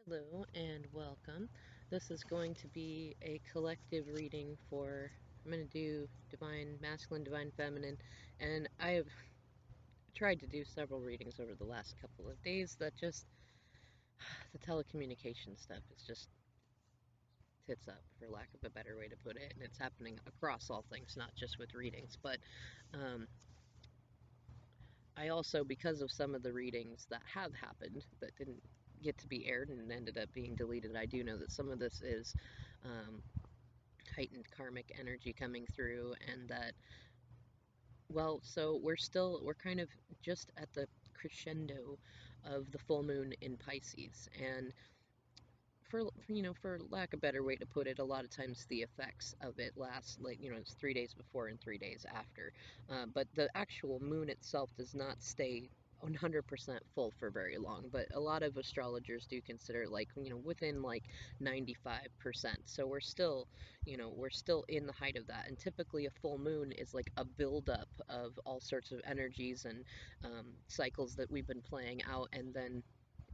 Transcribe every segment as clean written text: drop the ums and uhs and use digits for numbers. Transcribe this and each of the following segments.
Hello and welcome. This is going to be a collective reading for, I'm going to do Divine Masculine, Divine Feminine, and I have tried to do several readings over the last couple of days that just, the telecommunication stuff is just tits up, for lack of a better way to put it, and it's happening across all things, not just with readings, but um, I also, because of some of the readings that have happened that didn't get to be aired and ended up being deleted, I do know that some of this is um, heightened karmic energy coming through, and that, well, so we're kind of just at the crescendo of the full moon in Pisces, and for lack of a better way to put it, a lot of times the effects of it last, like, it's 3 days before and 3 days after. But the actual moon itself does not stay 100% full for very long, but a lot of astrologers do consider, like, within like 95%. So we're still in the height of that. And typically a full moon is like a buildup of all sorts of energies and cycles that we've been playing out, and then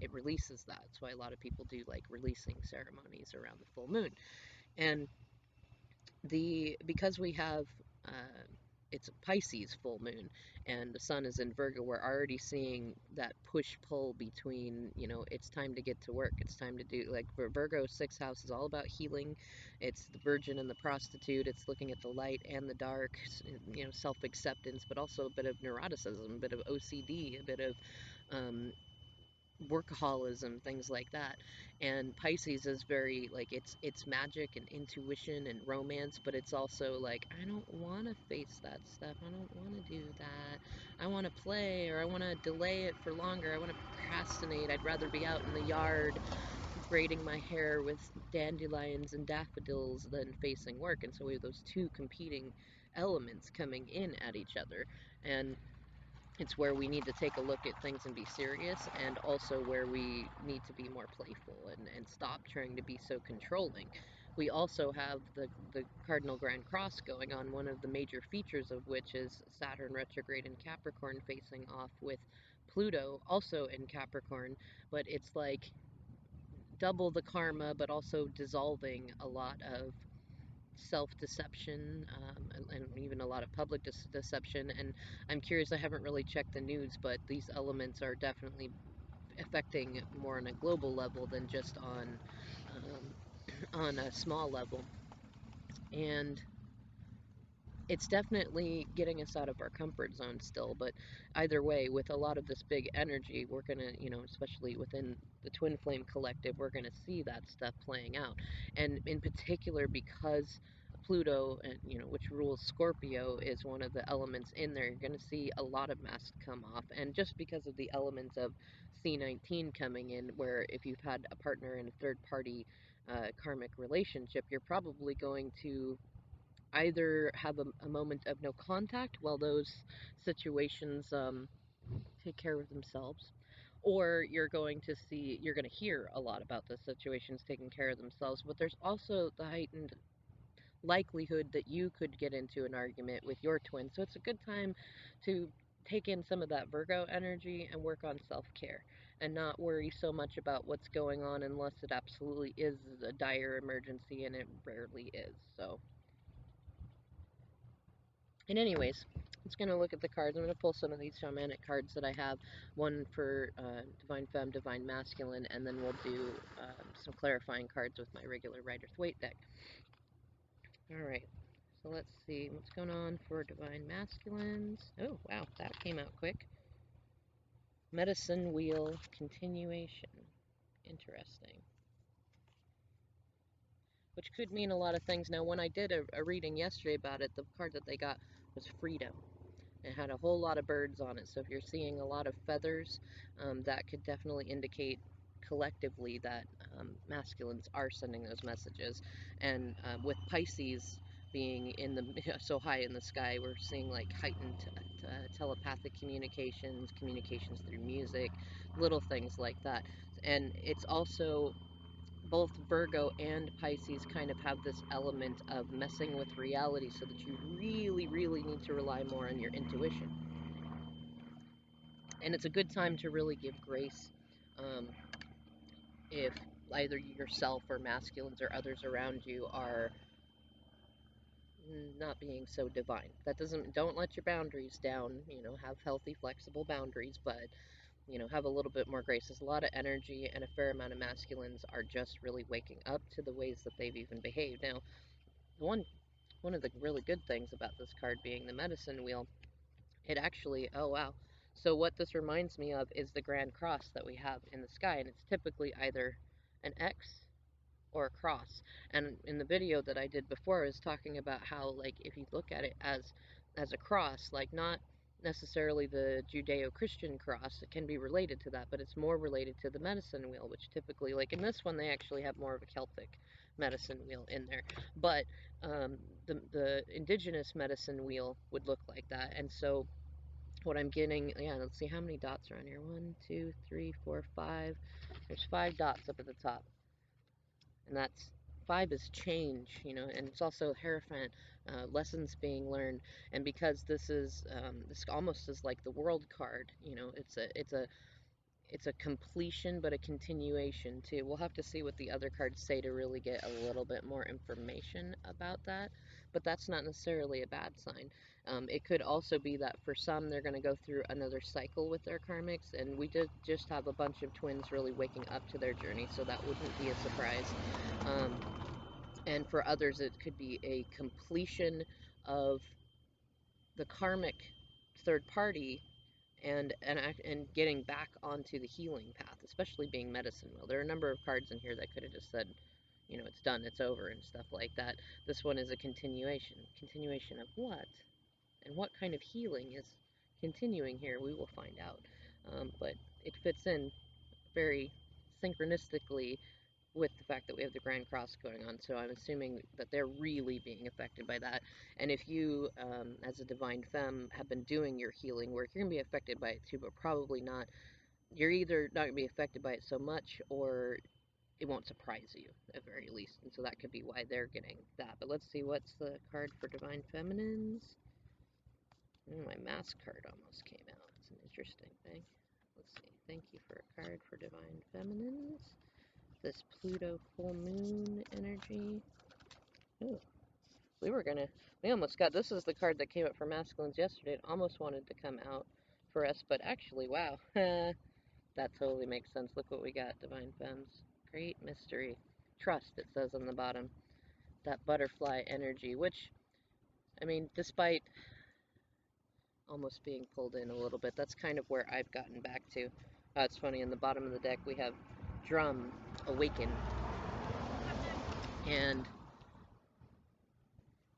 it releases that. That's why a lot of people do like releasing ceremonies around the full moon. And because we have it's a Pisces full moon and the sun is in Virgo, we're already seeing that push pull between, it's time to get to work. It's time to do, like, Virgo sixth house is all about healing. It's the virgin and the prostitute. It's looking at the light and the dark, self acceptance, but also a bit of neuroticism, a bit of OCD, a bit of workaholism, things like that. And Pisces is very like it's magic and intuition and romance, but it's also like, I don't want to face that stuff. I don't want to do that. I want to play, or I want to delay it for longer. I want to procrastinate. I'd rather be out in the yard braiding my hair with dandelions and daffodils than facing work. And so we have those two competing elements coming in at each other. And it's where we need to take a look at things and be serious, and also where we need to be more playful and stop trying to be so controlling. We also have the Cardinal Grand Cross going on, one of the major features of which is Saturn retrograde in Capricorn facing off with Pluto also in Capricorn, but it's like double the karma, but also dissolving a lot of self-deception, and even a lot of public deception. And I'm curious, I haven't really checked the news, but these elements are definitely affecting more on a global level than just um, on a small level. And it's definitely getting us out of our comfort zone still, but either way, with a lot of this big energy, we're gonna, especially within the Twin Flame Collective, we're gonna see that stuff playing out. And in particular, because Pluto, and which rules Scorpio, is one of the elements in there, you're gonna see a lot of masks come off. And just because of the elements of C19 coming in, where if you've had a partner in a third party karmic relationship, you're probably going to either have a moment of no contact while those situations take care of themselves, or you're going to hear a lot about the situations taking care of themselves. But there's also the heightened likelihood that you could get into an argument with your twin. So it's a good time to take in some of that Virgo energy and work on self-care and not worry so much about what's going on unless it absolutely is a dire emergency, and it rarely is. So, and anyways, it's going to look at the cards. I'm going to pull some of these shamanic cards that I have, one for Divine Femme, Divine Masculine, and then we'll do some clarifying cards with my regular Rider-Waite deck. Alright, so let's see what's going on for Divine Masculines. Oh, wow, that came out quick. Medicine Wheel Continuation. Interesting. Which could mean a lot of things. Now, when I did a reading yesterday about it, the card that they got was Freedom. It had a whole lot of birds on it, so if you're seeing a lot of feathers, that could definitely indicate collectively that masculines are sending those messages. And with Pisces being in the so high in the sky, we're seeing like heightened telepathic communications through music, little things like that. And it's also both Virgo and Pisces kind of have this element of messing with reality, so that you really, really need to rely more on your intuition. And it's a good time to really give grace. Um, if either yourself or masculines or others around you are not being so divine. That doesn't, don't let your boundaries down, have healthy, flexible boundaries, but, have a little bit more grace. There's a lot of energy, and a fair amount of masculines are just really waking up to the ways that they've even behaved. Now, one one of the really good things about this card being the medicine wheel, it actually, oh wow. So what this reminds me of is the Grand Cross that we have in the sky, and it's typically either an X or a cross. And in the video that I did before, I was talking about how, like, if you look at it as a cross, like not necessarily the Judeo-Christian cross, it can be related to that, but it's more related to the medicine wheel, which typically, like in this one, they actually have more of a Celtic medicine wheel in there. But the indigenous medicine wheel would look like that. And so what I'm getting, yeah, let's see how many dots are on here. 1, 2, 3, 4, 5. There's 5 dots up at the top, and that's 5 is change, and it's also Hierophant, lessons being learned. And because this almost is like the World card, it's a completion, but a continuation too. We'll have to see what the other cards say to really get a little bit more information about that, but that's not necessarily a bad sign. It could also be that for some, they're going to go through another cycle with their karmics, and we did just have a bunch of twins really waking up to their journey, so that wouldn't be a surprise. And for others, it could be a completion of the karmic third party, and getting back onto the healing path, especially being medicine wheel. There are a number of cards in here that could have just said, it's done, it's over, and stuff like that. This one is a continuation. Continuation of what? And what kind of healing is continuing here? We will find out. But it fits in very synchronistically with the fact that we have the Grand Cross going on, so I'm assuming that they're really being affected by that. And if you, as a Divine Femme, have been doing your healing work, you're going to be affected by it too, but probably not. You're either not going to be affected by it so much, or it won't surprise you, at very least. And so that could be why they're getting that. But let's see, what's the card for Divine Feminines? My Mask card almost came out. It's an interesting thing. Let's see. Thank you for a card for Divine Feminines. This Pluto full moon energy. Ooh, we almost got, this is the card that came up for masculines yesterday. It almost wanted to come out for us, but actually, wow. That totally makes sense. Look what we got, Divine Femmes. Great mystery. Trust, it says on the bottom. That butterfly energy, which, I mean, despite almost being pulled in a little bit, that's kind of where I've gotten back to. It's funny, in the bottom of the deck we have Drum, Awaken. And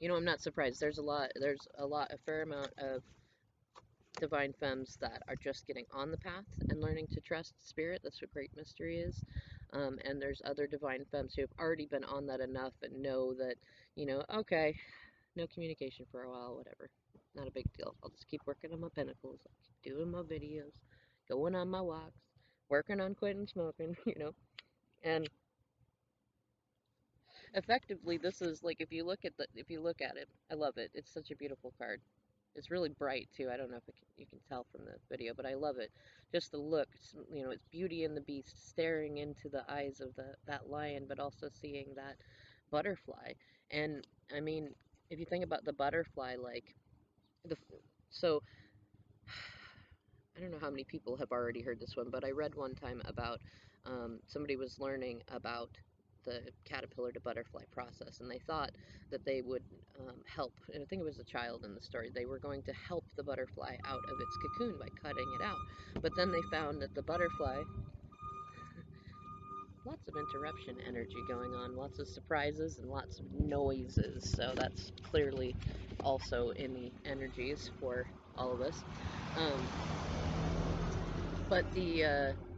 I'm not surprised. There's a fair amount of Divine Femmes that are just getting on the path and learning to trust spirit. That's what Great Mystery is. And there's other Divine Femmes who have already been on that enough and know that, okay, no communication for a while, whatever. Not a big deal. I'll just keep working on my pinnacles. I'll keep doing my videos, going on my walks, working on quitting smoking, And effectively, this is like, if you look at it, I love it. It's such a beautiful card. It's really bright too. I don't know if you can tell from the video, but I love it. Just the look, it's Beauty and the Beast staring into the eyes of that lion, but also seeing that butterfly. And I mean, if you think about the butterfly, like the so I don't know how many people have already heard this one, but I read one time about somebody was learning about the caterpillar to butterfly process, and they thought that they would help. And I think it was a child in the story. They were going to help the butterfly out of its cocoon by cutting it out. But then they found that the butterfly, lots of interruption energy going on, lots of surprises and lots of noises. So that's clearly also in the energies for all of us. But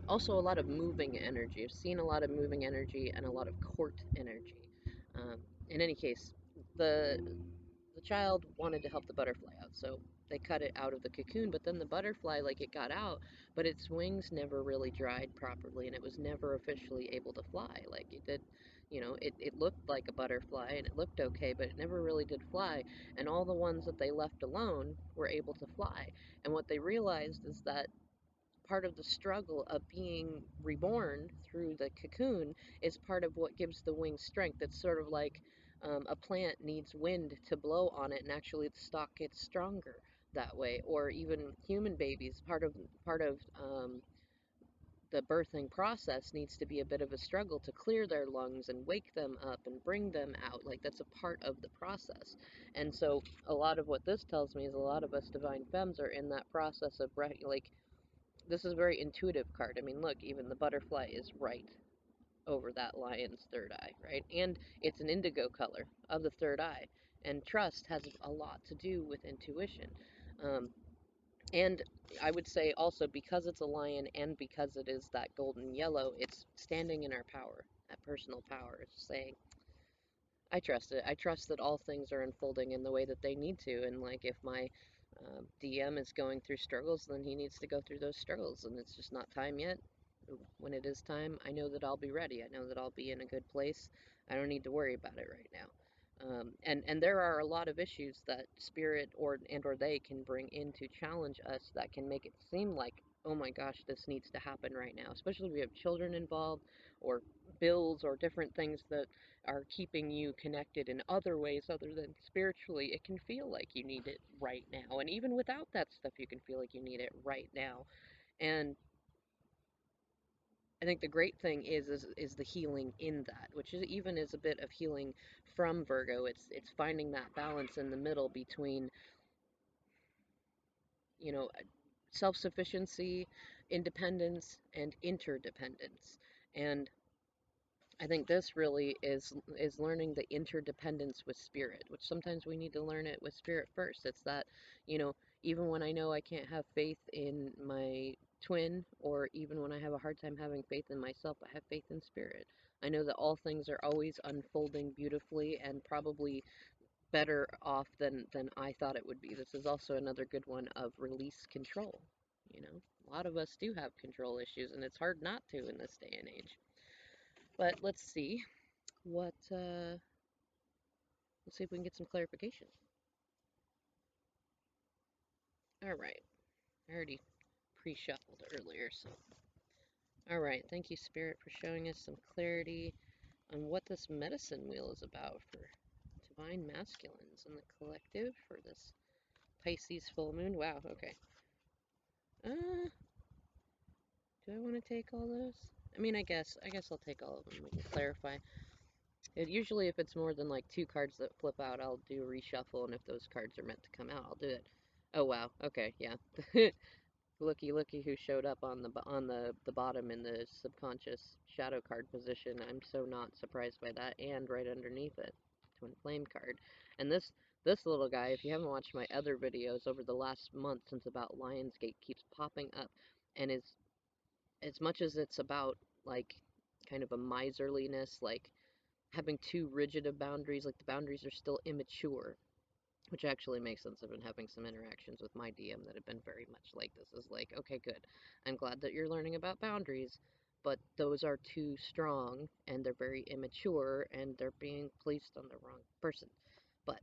also a lot of moving energy. I've seen a lot of moving energy and a lot of court energy. In any case, the child wanted to help the butterfly out, so they cut it out of the cocoon. But then the butterfly, like, it got out, but its wings never really dried properly, and it was never officially able to fly. Like, it did, it looked like a butterfly and it looked okay, but it never really did fly. And all the ones that they left alone were able to fly. And what they realized is that part of the struggle of being reborn through the cocoon is part of what gives the wings strength. It's sort of like a plant needs wind to blow on it, and actually the stalk gets stronger that way. Or even human babies, part of the birthing process needs to be a bit of a struggle to clear their lungs and wake them up and bring them out. Like, that's a part of the process. And so a lot of what this tells me is a lot of us divine femmes are in that process of, like, this is a very intuitive card. I mean, look, even the butterfly is right over that lion's third eye, right? And it's an indigo color of the third eye. And trust has a lot to do with intuition. Um, and I would say also, because it's a lion and because it is that golden yellow, it's standing in our power, that personal power. It's saying, I trust it. I trust that all things are unfolding in the way that they need to. And like, if my DM is going through struggles, then he needs to go through those struggles. And it's just not time yet. When it is time, I know that I'll be ready. I know that I'll be in a good place. I don't need to worry about it right now. And there are a lot of issues that spirit or they can bring in to challenge us that can make it seem like, oh my gosh, this needs to happen right now, especially if we have children involved or bills or different things that are keeping you connected in other ways other than spiritually. It can feel like you need it right now, and even without that stuff you can feel like you need it right now. And I think the great thing is the healing in that, which is even is a bit of healing from Virgo. It's finding that balance in the middle between, you know, self-sufficiency, independence, and interdependence. And I think this really is learning the interdependence with spirit, which sometimes we need to learn it with spirit first. It's that, you know, even when I know I can't have faith in my twin, or even when I have a hard time having faith in myself, I have faith in spirit. I know that all things are always unfolding beautifully and probably better off than I thought it would be. This is also another good one of release control. You know, a lot of us do have control issues, and it's hard not to in this day and age. But what, let's see if we can get some clarification. All right. I already pre-shuffled earlier, so. All right. Thank you, Spirit, for showing us some clarity on what this medicine wheel is about for divine masculines in the collective for this Pisces full moon. Wow. Okay. Do I want to take all those? I mean, I guess I'll take all of them. We can clarify. Usually, if it's more than like two cards that flip out, I'll do a reshuffle, and if those cards are meant to come out, I'll do it. Oh wow. Okay. Yeah. Looky who showed up on the bottom in the subconscious shadow card position. I'm so not surprised by that, and right underneath it, Twin Flame card. And this little guy, if you haven't watched my other videos over the last month since about Lionsgate, keeps popping up, and is as much as it's about like kind of a miserliness, like having too rigid of boundaries, like the boundaries are still immature, which actually makes sense. I've been having some interactions with my DM that have been very much like this. Is like, okay, good. I'm glad that you're learning about boundaries, but those are too strong and they're very immature and they're being placed on the wrong person. But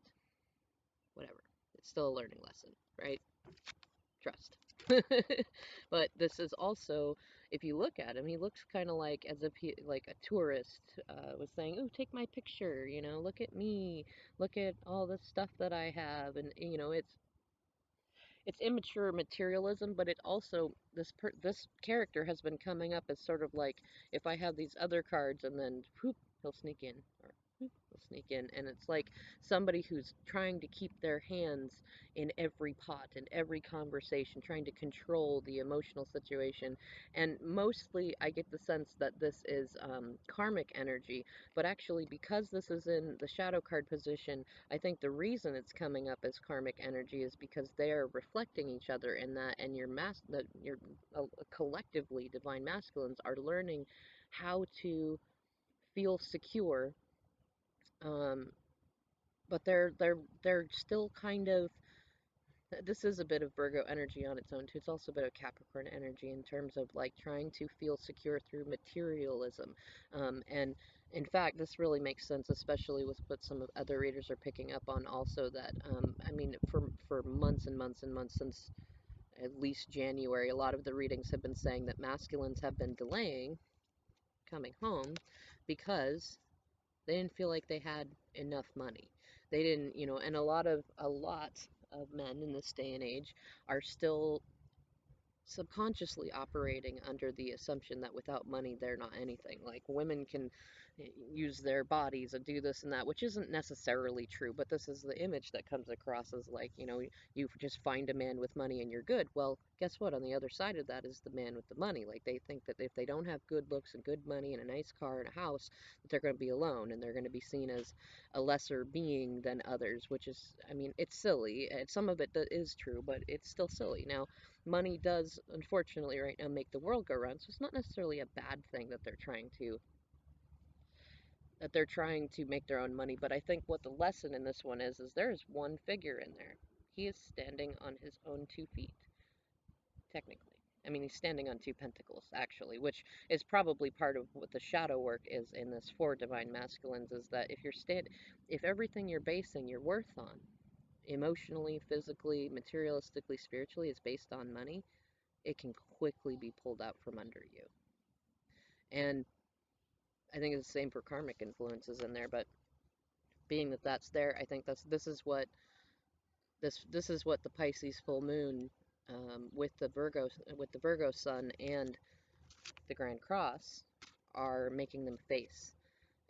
whatever. It's still a learning lesson, right? Trust. But this is also, if you look at him, he looks kind of like as if he, like a tourist, was saying, "Oh, take my picture, you know, look at me, look at all the stuff that I have," and you know, it's immature materialism, but it also this character has been coming up as sort of like, if I have these other cards and then whoop, he'll sneak in, or whoop, he'll sneak in, and it's like somebody who's trying to keep their hands in every pot and every conversation, trying to control the emotional situation. And mostly I get the sense that this is karmic energy, but actually, because this is in the shadow card position, I think the reason it's coming up as karmic energy is because they are reflecting each other in that, and your collectively divine masculines are learning how to feel secure, um, but they're still kind of, this is a bit of Virgo energy on its own too. It's also a bit of Capricorn energy in terms of like trying to feel secure through materialism. And in fact, this really makes sense, especially with what some of other readers are picking up on also, that I mean, for months and months and months since at least January, a lot of the readings have been saying that masculines have been delaying coming home because they didn't feel like they had enough money. They didn't, and a lot of men in this day and age are still subconsciously operating under the assumption that without money they're not anything. Like women can use their bodies and do this and that, which isn't necessarily true, but this is the image that comes across as like, you just find a man with money and you're good. Well, guess what? On the other side of that is the man with the money. Like they think that if they don't have good looks and good money and a nice car and a house, that they're going to be alone and they're going to be seen as a lesser being than others, which is, I mean, it's silly. Some of it is true, but it's still silly. Now, money does, unfortunately, right now make the world go round. So it's not necessarily a bad thing that they're trying to make their own money. But I think what the lesson in this one is there's one figure in there. He is standing on his own 2 feet, technically. I mean, he's standing on two pentacles, actually, which is probably part of what the shadow work is in this for divine masculines. Is that if everything you're basing your worth on, emotionally, physically, materialistically, spiritually, is based on money, it can quickly be pulled out from under you. And I think it's the same for karmic influences in there, but being that that's there, I think this is what the Pisces full moon, with the Virgo sun and the Grand Cross are making them face,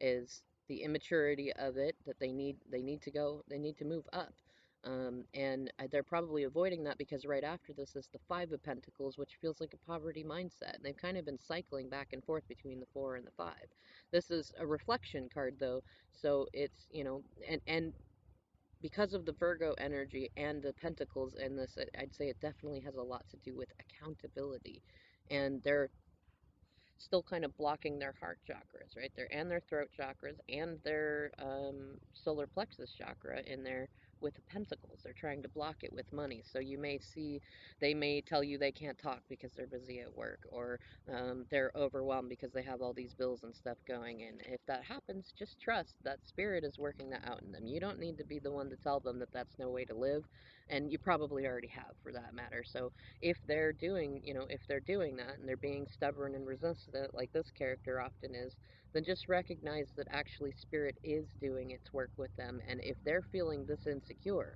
is the immaturity of it, that they need to move up. And they're probably avoiding that because right after this is the Five of Pentacles, which feels like a poverty mindset. And they've kind of been cycling back and forth between the Four and the Five. This is a reflection card, though, so it's, and because of the Virgo energy and the Pentacles in this, I'd say it definitely has a lot to do with accountability. And they're still kind of blocking their heart chakras, right? Their throat chakras and their solar plexus chakra in there with the pentacles. They're trying to block it with money. So you may see they may tell you they can't talk because they're busy at work, or they're overwhelmed because they have all these bills and stuff going. And if that happens, just trust that spirit is working that out in them. You don't need to be the one to tell them that that's no way to live, and you probably already have for that matter. So if they're doing that and they're being stubborn and resistant like this character often is, then just recognize that actually spirit is doing its work with them. And if they're feeling this insecure,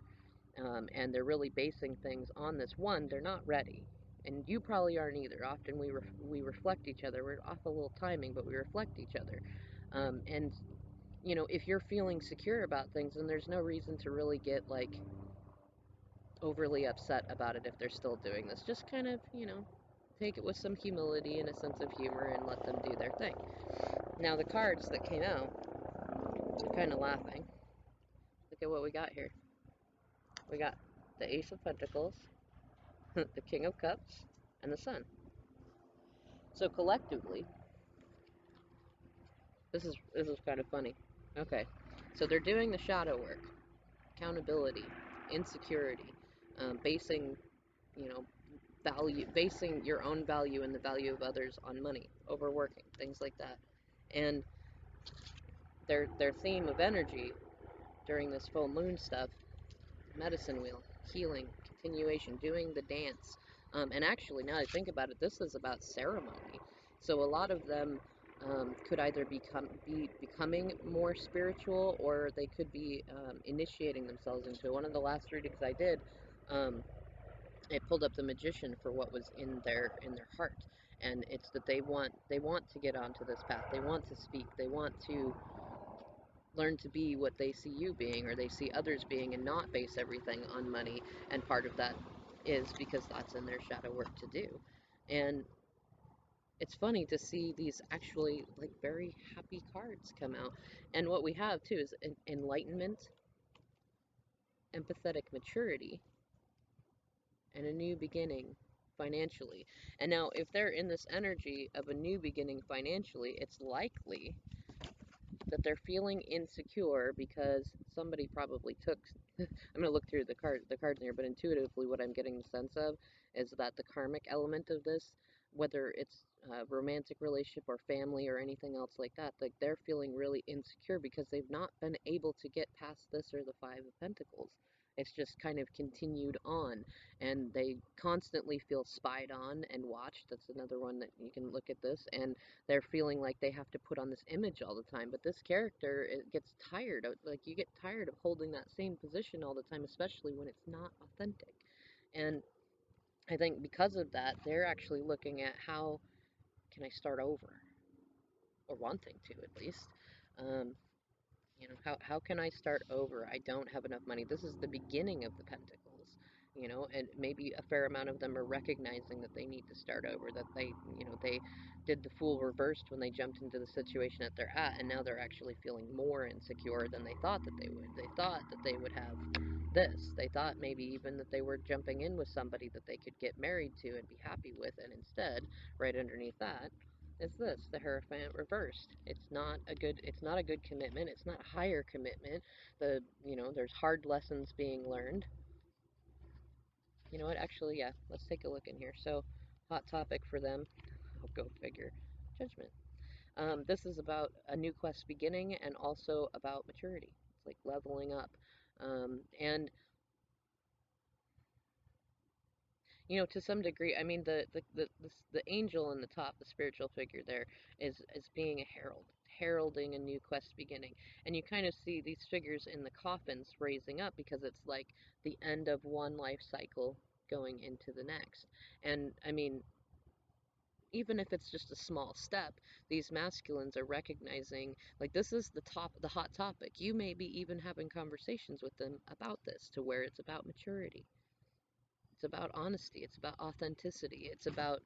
and they're really basing things on this, one, they're not ready, and you probably aren't either. Often we reflect each other. We're off a little timing, but we reflect each other. And if you're feeling secure about things, then there's no reason to really get like overly upset about it if they're still doing this. Just kind of, take it with some humility and a sense of humor and let them do their thing. Now, the cards that came out, I'm kind of laughing. Look at what we got here. We got the Ace of Pentacles, the King of Cups, and the Sun. So collectively, this is kind of funny. Okay, so they're doing the shadow work, accountability, insecurity, basing, you know, basing your own value and the value of others on money, overworking, things like that. And their theme of energy during this full moon stuff, medicine wheel, healing, continuation, doing the dance. And actually, now I think about it, this is about ceremony. So a lot of them could either be becoming more spiritual, or they could be initiating themselves into it. One of the last readings I did, um, I pulled up the magician for what was in their heart, and it's that they want to get onto this path. They want to speak. They want to learn to be what they see you being, or they see others being, and not base everything on money. And part of that is because that's in their shadow work to do. And it's funny to see these actually like very happy cards come out. And what we have too is enlightenment, empathetic maturity, and a new beginning financially. And now, if they're in this energy of a new beginning financially, it's likely that they're feeling insecure because somebody probably took. I'm gonna look through the cards here, but intuitively, what I'm getting the sense of is that the karmic element of this, whether it's a romantic relationship or family or anything else like that, like they're feeling really insecure because they've not been able to get past this or the Five of Pentacles. It's just kind of continued on, and they constantly feel spied on and watched. That's another one that you can look at this, and they're feeling like they have to put on this image all the time. But this character, it gets tired of, like, you get tired of holding that same position all the time, especially when it's not authentic. And I think because of that, they're actually looking at how can I start over, or wanting to at least. Um, how can I start over? I don't have enough money. This is the beginning of the Pentacles, and maybe a fair amount of them are recognizing that they need to start over, that they did the fool reversed when they jumped into the situation that they're at, and now they're actually feeling more insecure than they thought that they would. They thought that they would have this. They thought maybe even that they were jumping in with somebody that they could get married to and be happy with, and instead, right underneath that, is this, the Hierophant reversed. It's not a good commitment. It's not a higher commitment. There's hard lessons being learned. You know what? Actually, yeah, let's take a look in here. So, hot topic for them. I'll go figure. Judgment. This is about a new quest beginning and also about maturity. It's like leveling up. And to some degree, I mean, the angel in the top, the spiritual figure there, is being a herald, heralding a new quest beginning, and you kind of see these figures in the coffins raising up because it's like the end of one life cycle going into the next. And I mean, even if it's just a small step, these masculines are recognizing, like, this is the hot topic. You may be even having conversations with them about this, to where it's about maturity. It's about honesty. It's about authenticity. It's about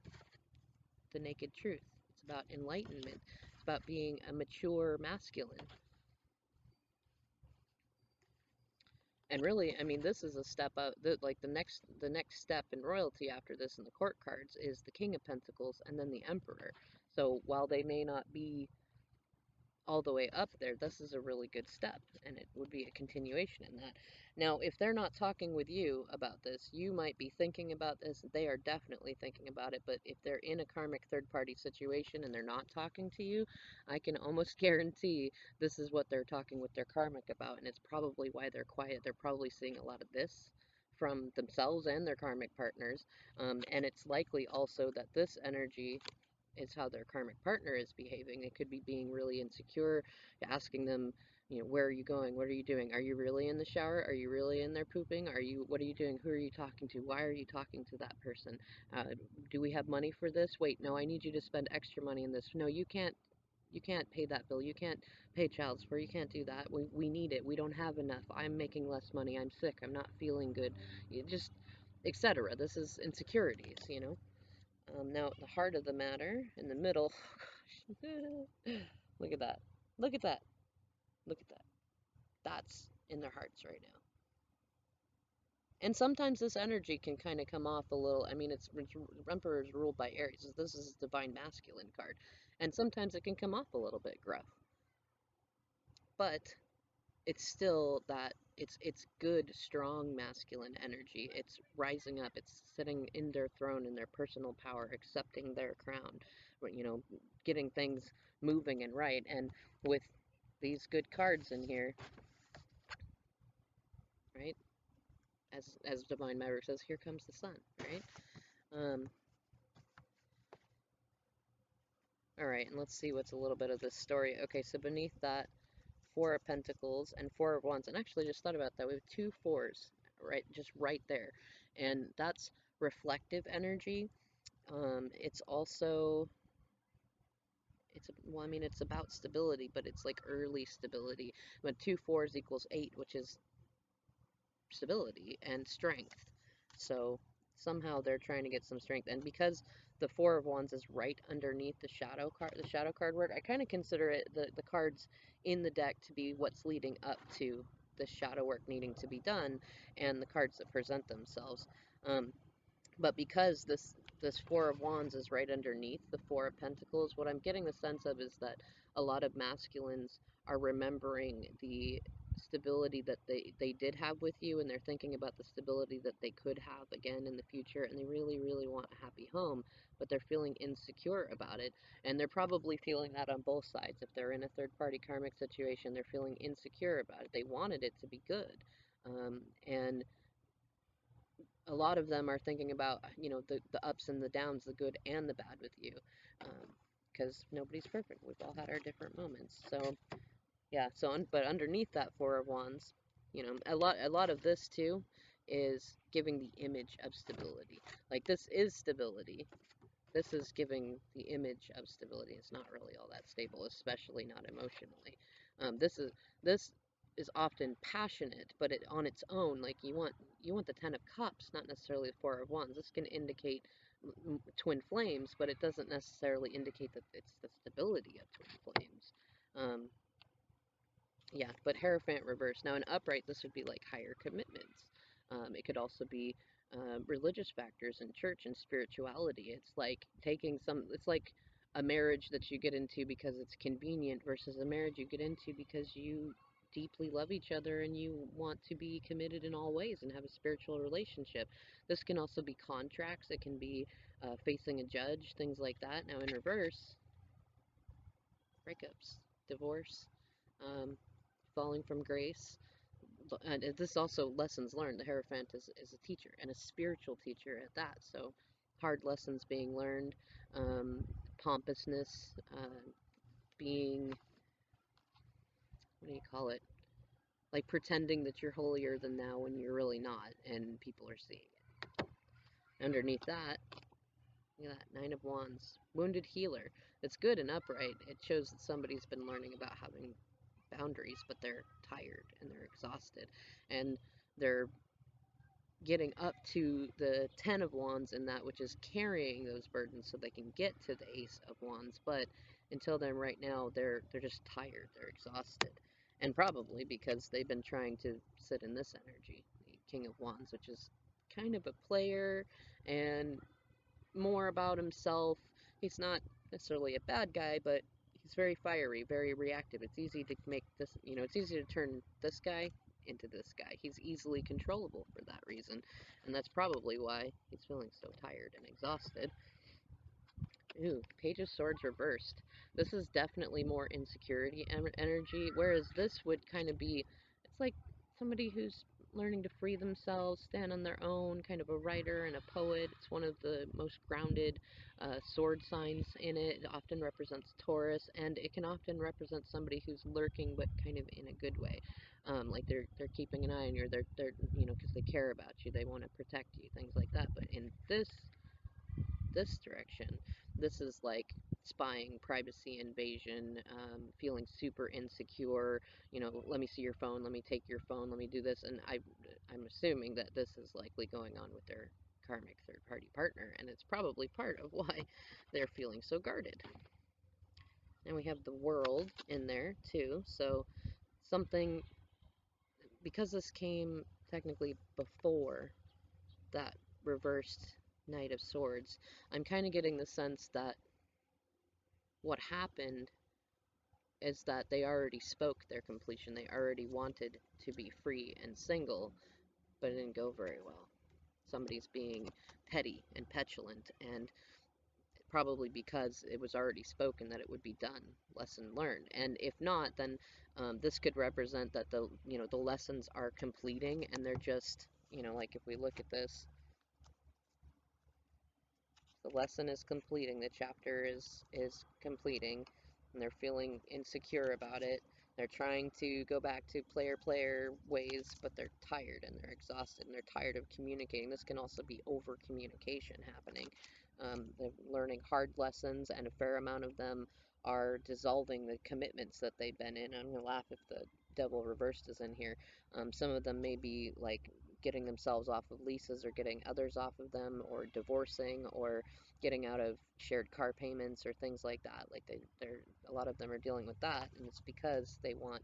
the naked truth. It's about enlightenment. It's about being a mature masculine. And really, I mean, this is a step up. The next step in royalty after this in the court cards is the King of Pentacles and then the Emperor. So while they may not be all the way up there, this is a really good step, and it would be a continuation in that. Now, if they're not talking with you about this, you might be thinking about this. They are definitely thinking about it, but if they're in a karmic third-party situation and they're not talking to you, I can almost guarantee this is what they're talking with their karmic about, and it's probably why they're quiet. They're probably seeing a lot of this from themselves and their karmic partners, and it's likely also that this energy is how their karmic partner is behaving. They could be being really insecure, asking them, where are you going? What are you doing? Are you really in the shower? Are you really in there pooping? What are you doing? Who are you talking to? Why are you talking to that person? Do we have money for this? Wait, no, I need you to spend extra money in this. No, you can't pay that bill. You can't pay child support. You can't do that. We need it. We don't have enough. I'm making less money. I'm sick. I'm not feeling good. You just, etc. This is insecurities. Now, the heart of the matter in the middle, oh gosh, look at that. Look at that. Look at that. That's in their hearts right now. And sometimes this energy can kind of come off a little. I mean, Emperor is ruled by Aries. This is Divine Masculine card. And sometimes it can come off a little bit gruff. But it's still that it's good, strong masculine energy. It's rising up. It's sitting in their throne, in their personal power, accepting their crown, getting things moving and right. And with these good cards in here, right? As Divine Maverick says, here comes the sun, right? Um, all right, and let's see what's a little bit of this story. Okay, so beneath that, Four of Pentacles and Four of Wands. And actually, just thought about that. We have two fours, right, just right there, and that's reflective energy. It's also well, I mean, it's about stability, but it's like early stability. But two fours equals 8, which is stability and strength. So somehow they're trying to get some strength, and because the Four of Wands is right underneath the shadow card work, I kind of consider it the cards in the deck to be what's leading up to the shadow work needing to be done, and the cards that present themselves. But because this Four of Wands is right underneath the Four of Pentacles, what I'm getting the sense of is that a lot of masculines are remembering the stability that they did have with you, and they're thinking about the stability that they could have again in the future, and they really, really want a happy home, but they're feeling insecure about it, and they're probably feeling that on both sides. If they're in a third-party karmic situation, they're feeling insecure about it. They wanted it to be good. And a lot of them are thinking about, the ups and the downs, the good and the bad with you, because nobody's perfect. We've all had our different moments. So yeah. But underneath that Four of Wands, a lot of this too is giving the image of stability. Like, this is stability. This is giving the image of stability. It's not really all that stable, especially not emotionally. This is often passionate, but on its own, like, you want the Ten of Cups, not necessarily the Four of Wands. This can indicate twin flames, but it doesn't necessarily indicate that it's the stability of twin flames. Um, yeah, but Hierophant reverse. Now, in upright, this would be like higher commitments. It could also be religious factors in church and spirituality. It's like a marriage that you get into because it's convenient versus a marriage you get into because you deeply love each other and you want to be committed in all ways and have a spiritual relationship. This can also be contracts. It can be facing a judge, things like that. Now, in reverse, breakups, divorce, um, falling from grace. And this also lessons learned. The Hierophant is a teacher and a spiritual teacher at that. So hard lessons being learned, pompousness, being, what do you call it? Like pretending that you're holier than thou when you're really not, and people are seeing it. Underneath that, look at that, Nine of Wands, wounded healer. It's good and upright. It shows that somebody's been learning about having boundaries, but they're tired and they're exhausted, and they're getting up to the Ten of Wands in that, which is carrying those burdens so they can get to the Ace of Wands. But until then, right now, they're just tired, they're exhausted, and probably because they've been trying to sit in this energy, the King of Wands, which is kind of a player and more about himself. He's not necessarily a bad guy, but he's very fiery, very reactive. It's easy to make this, it's easy to turn this guy into this guy. He's easily controllable for that reason, and that's probably why he's feeling so tired and exhausted. Ooh, Page of Swords reversed. This is definitely more insecurity energy, whereas this would kind of be, it's like somebody who's learning to free themselves, stand on their own, kind of a writer and a poet. It's one of the most grounded sword signs in it. It often represents Taurus, and it can often represent somebody who's lurking, but kind of in a good way. Like they're keeping an eye on you. They're because they care about you. They want to protect you, things like that. But in this direction. This is like spying, privacy invasion, feeling super insecure. Let me see your phone, let me take your phone, let me do this. And I'm assuming that this is likely going on with their karmic third party partner, and it's probably part of why they're feeling so guarded. And we have the World in there too. So something, because this came technically before that reversed Knight of Swords, I'm kind of getting the sense that what happened is that they already spoke their completion. They already wanted to be free and single, but it didn't go very well. Somebody's being petty and petulant, and probably because it was already spoken that it would be done. Lesson learned. And if not, then this could represent that the lessons are completing, and they're just, like if we look at this, the lesson is completing, the chapter is completing, and they're feeling insecure about it. They're trying to go back to player ways, but they're tired and they're exhausted and they're tired of communicating. This can also be over communication happening. They're learning hard lessons, and a fair amount of them are dissolving the commitments that they've been in. I'm gonna laugh if the Devil reversed is in here. Some of them may be like getting themselves off of leases or getting others off of them, or divorcing, or getting out of shared car payments or things like that. Like they're a lot of them are dealing with that, and it's because they want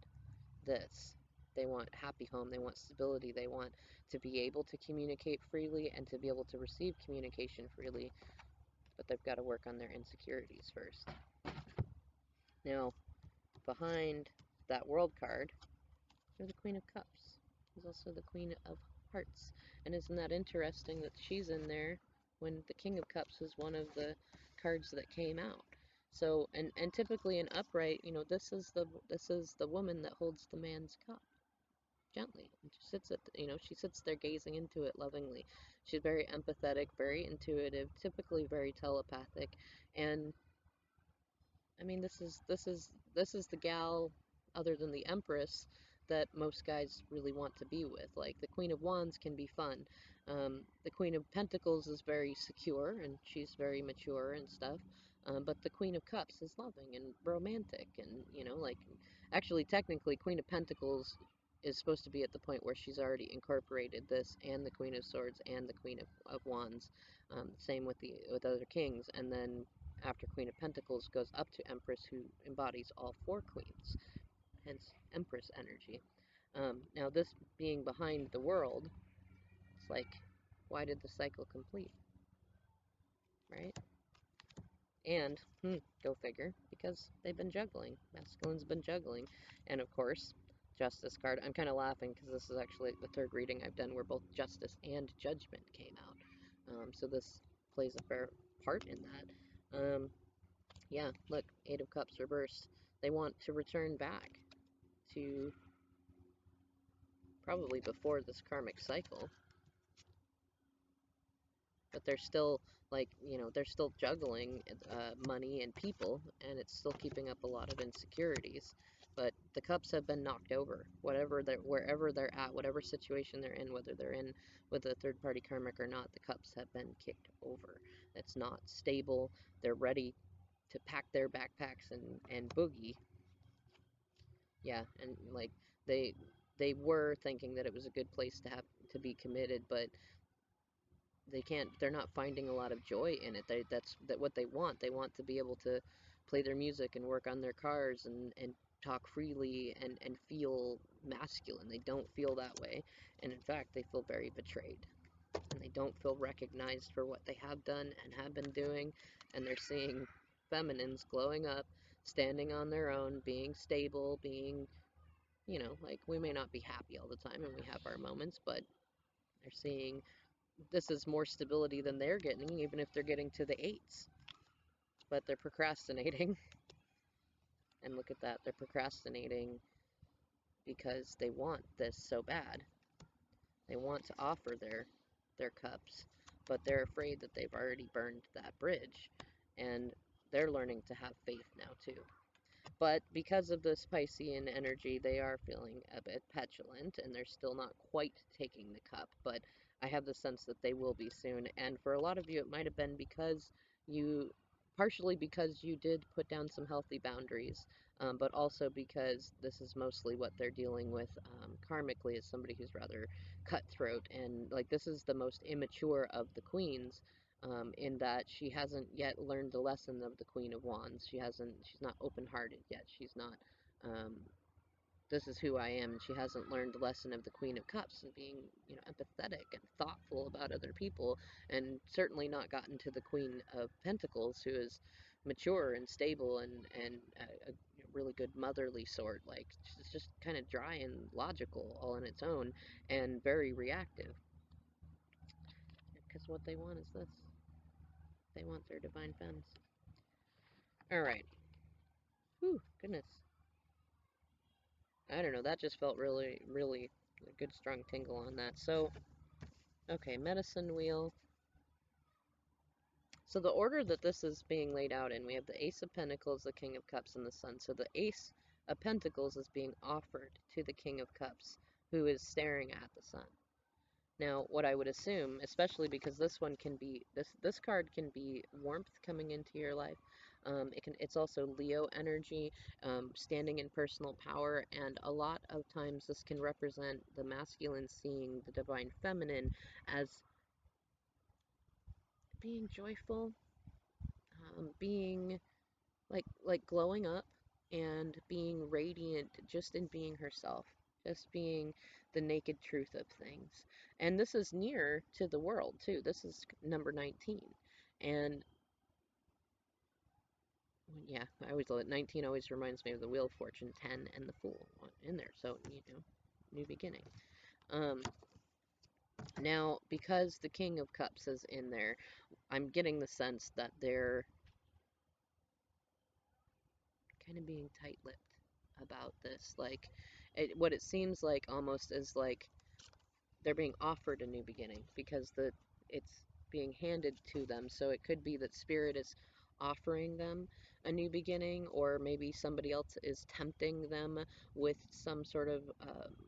this. They want happy home, they want stability, they want to be able to communicate freely and to be able to receive communication freely, but they've got to work on their insecurities first. Now, behind that World card, there's the Queen of Cups. There's also the Queen of Hearts. And isn't that interesting that she's in there when the King of Cups was one of the cards that came out? So, and typically in upright, this is the woman that holds the man's cup. gently. And she sits at, she sits there gazing into it lovingly. She's very empathetic, very intuitive, typically very telepathic, and I mean, this is the gal, other than the Empress, that most guys really want to be with. Like the Queen of Wands can be fun. The Queen of Pentacles is very secure and she's very mature and stuff. But the Queen of Cups is loving and romantic, and like actually technically Queen of Pentacles is supposed to be at the point where she's already incorporated this and the Queen of Swords and the Queen of Wands. Same with other kings, and then after Queen of Pentacles goes up to Empress, who embodies all four queens, hence Empress energy. Now, this being behind the world, it's like, why did the cycle complete, right? And, go figure, because they've been juggling. Masculine's been juggling. And of course, Justice card. I'm kind of laughing because this is actually the third reading I've done where both Justice and Judgment came out. So this plays a fair part in that. Yeah, look, Eight of Cups reversed. They want to return back to probably before this karmic cycle, but they're still like, they're still juggling money and people, and it's still keeping up a lot of insecurities. But the cups have been knocked over. Wherever they're at, whatever situation they're in, whether they're in with a third party karmic or not, the cups have been kicked over. It's not stable. They're ready to pack their backpacks and boogie. Yeah, and like they they were thinking that it was a good place to have to be committed, but they're not finding a lot of joy in it. That's what they want. They want to be able to play their music and work on their cars and talk freely and feel masculine. They don't feel that way. And in fact, they feel very betrayed. And they don't feel recognized for what they have done and have been doing. And they're seeing feminines glowing up, standing on their own, being stable, being, like we may not be happy all the time and we have our moments, but they're seeing this is more stability than they're getting, even if they're getting to the eights. But they're procrastinating. And look at that, they're procrastinating because they want this so bad. They want to offer their cups, but they're afraid that they've already burned that bridge. And they're learning to have faith now too. But because of this Piscean energy, they are feeling a bit petulant and they're still not quite taking the cup. But I have the sense that they will be soon. And for a lot of you, it might have been because partially because you did put down some healthy boundaries, but also because this is mostly what they're dealing with karmically as somebody who's rather cutthroat. And like this is the most immature of the queens, in that she hasn't yet learned the lesson of the Queen of Wands. She's not open-hearted yet. She's not, this is who I am, and she hasn't learned the lesson of the Queen of Cups and being, empathetic and thoughtful about other people, and certainly not gotten to the Queen of Pentacles, who is mature and stable and a really good motherly sort. Like, she's just kind of dry and logical all on its own, and very reactive. Because what they want is this. They want their divine femmes. All right. Whew, goodness. I don't know. That just felt really, really a good strong tingle on that. So, okay, medicine wheel. So the order that this is being laid out in, we have the Ace of Pentacles, the King of Cups, and the Sun. So the Ace of Pentacles is being offered to the King of Cups, who is staring at the Sun. Now, what I would assume, especially because this one can be this card can be warmth coming into your life. It's also Leo energy, standing in personal power, and a lot of times this can represent the masculine seeing the divine feminine as being joyful, being like glowing up and being radiant just in being herself, just being the naked truth of things. And this is near to the world too. This is number 19. And yeah, I always love it. 19 always reminds me of the Wheel of Fortune, 10 and the Fool in there. So, new beginning. Now, because the King of Cups is in there, I'm getting the sense that they're kind of being tight-lipped about this. Like, what it seems like almost is like they're being offered a new beginning because it's being handed to them. So it could be that spirit is offering them a new beginning, or maybe somebody else is tempting them with some sort of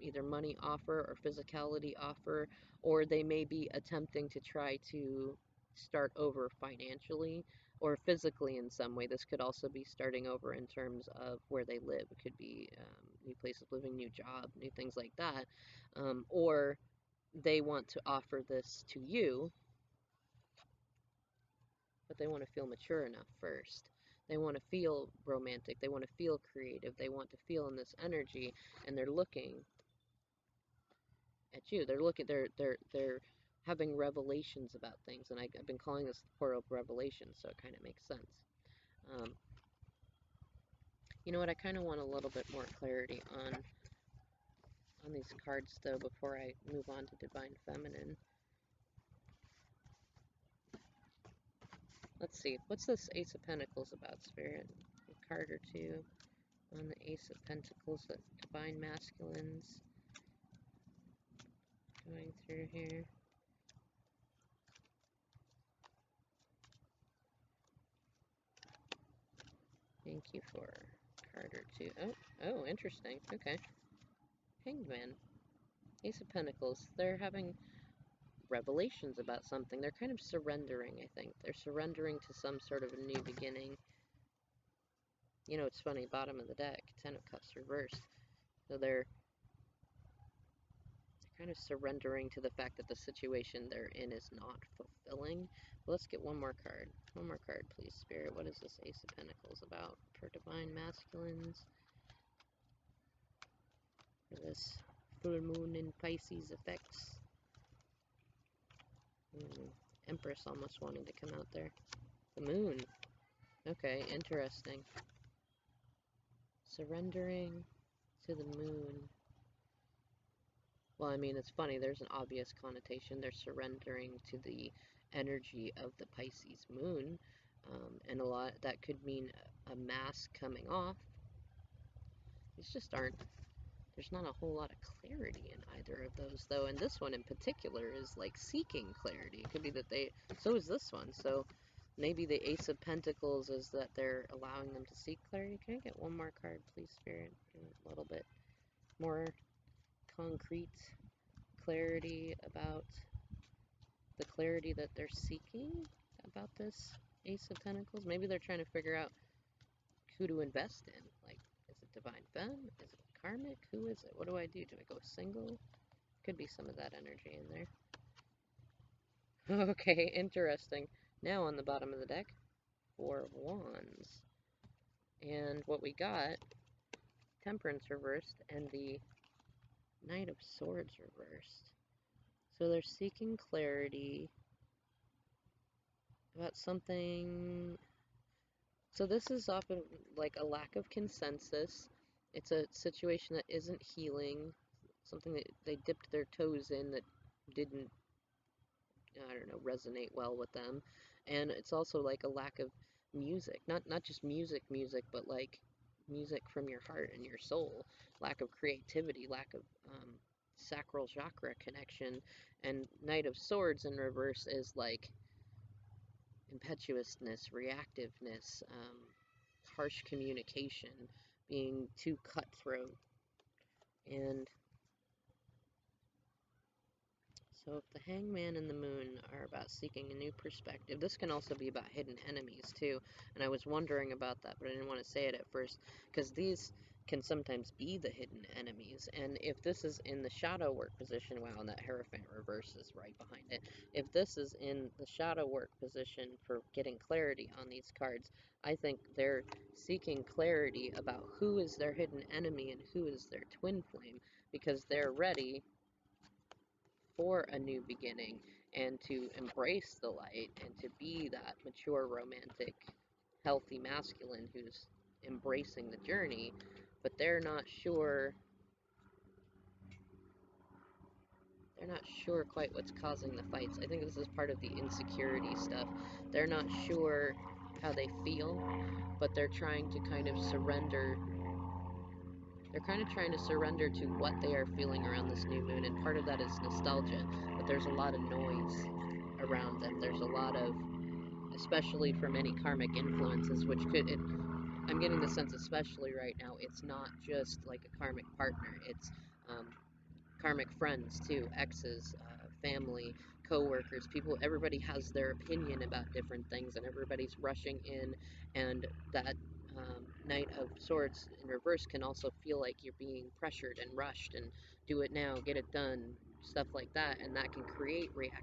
either money offer or physicality offer, or they may be attempting to try to start over financially or physically in some way. This could also be starting over in terms of where they live. It could be new place of living, new job, new things like that, or they want to offer this to you, but they want to feel mature enough first. They want to feel romantic. They want to feel creative. They want to feel in this energy, and they're looking at you. They're having revelations about things, and I've been calling this the portal of revelations, so it kind of makes sense. Um, you know what? I kind of want a little bit more clarity on these cards, though, before I move on to Divine Feminine. Let's see. What's this Ace of Pentacles about, Spirit? A card or two on the Ace of Pentacles, the Divine Masculines. Going through here. Thank you for a card or two. Oh, interesting. Okay. Hanged Man. Ace of Pentacles. They're having revelations about something. They're kind of surrendering, I think. They're surrendering to some sort of a new beginning. You know, it's funny, bottom of the deck, Ten of Cups reversed. So they're kind of surrendering to the fact that the situation they're in is not fulfilling. But let's get one more card. One more card, please, Spirit. What is this Ace of Pentacles about for Divine Masculines? For this full moon in Pisces effects. Empress almost wanted to come out there. The moon. Okay, interesting. Surrendering to the moon. Well, I mean, it's funny. There's an obvious connotation. They're surrendering to the energy of the Pisces moon. And a lot, that could mean a mask coming off. These just aren't, there's not a whole lot of clarity in either of those, though. And this one in particular is like seeking clarity. It could be that so is this one. So maybe the Ace of Pentacles is that they're allowing them to seek clarity. Can I get one more card, please, Spirit? A little bit more concrete clarity about the clarity that they're seeking about this Ace of Pentacles. Maybe they're trying to figure out who to invest in. Like, is it Divine Femme? Is it Karmic? Who is it? What do I do? Do I go single? Could be some of that energy in there. Okay, interesting. Now on the bottom of the deck, Four of Wands. And what we got, Temperance reversed and the Knight of Swords reversed. So they're seeking clarity about something. So this is often like a lack of consensus. It's a situation that isn't healing, something that they dipped their toes in that didn't, I don't know, resonate well with them. And it's also like a lack of music, not just music, but like music from your heart and your soul. Lack of creativity, lack of sacral chakra connection. And Knight of Swords in reverse is like impetuousness, reactiveness, harsh communication, being too cutthroat. And so if the Hangman and the Moon are about seeking a new perspective, this can also be about hidden enemies too. And I was wondering about that, but I didn't want to say it at first, because these can sometimes be the hidden enemies. And if this is in the shadow work position, wow, and that Hierophant reverse is right behind it. If this is in the shadow work position for getting clarity on these cards, I think they're seeking clarity about who is their hidden enemy and who is their twin flame, because they're ready for a new beginning and to embrace the light and to be that mature, romantic, healthy masculine who's embracing the journey, but they're not sure quite what's causing the fights. I think this is part of the insecurity stuff. They're not sure how they feel, but they're trying to kind of surrender they're kind of trying to surrender to what they are feeling around this new moon, and part of that is nostalgia, but there's a lot of noise around them. There's a lot of, especially from any karmic influences, which I'm getting the sense, especially right now, it's not just like a karmic partner, it's um, karmic friends too, exes, family, co-workers, people. Everybody has their opinion about different things, and everybody's rushing in, and that Knight of Swords in reverse can also feel like you're being pressured and rushed, and do it now, get it done, stuff like that, and that can create reactiveness.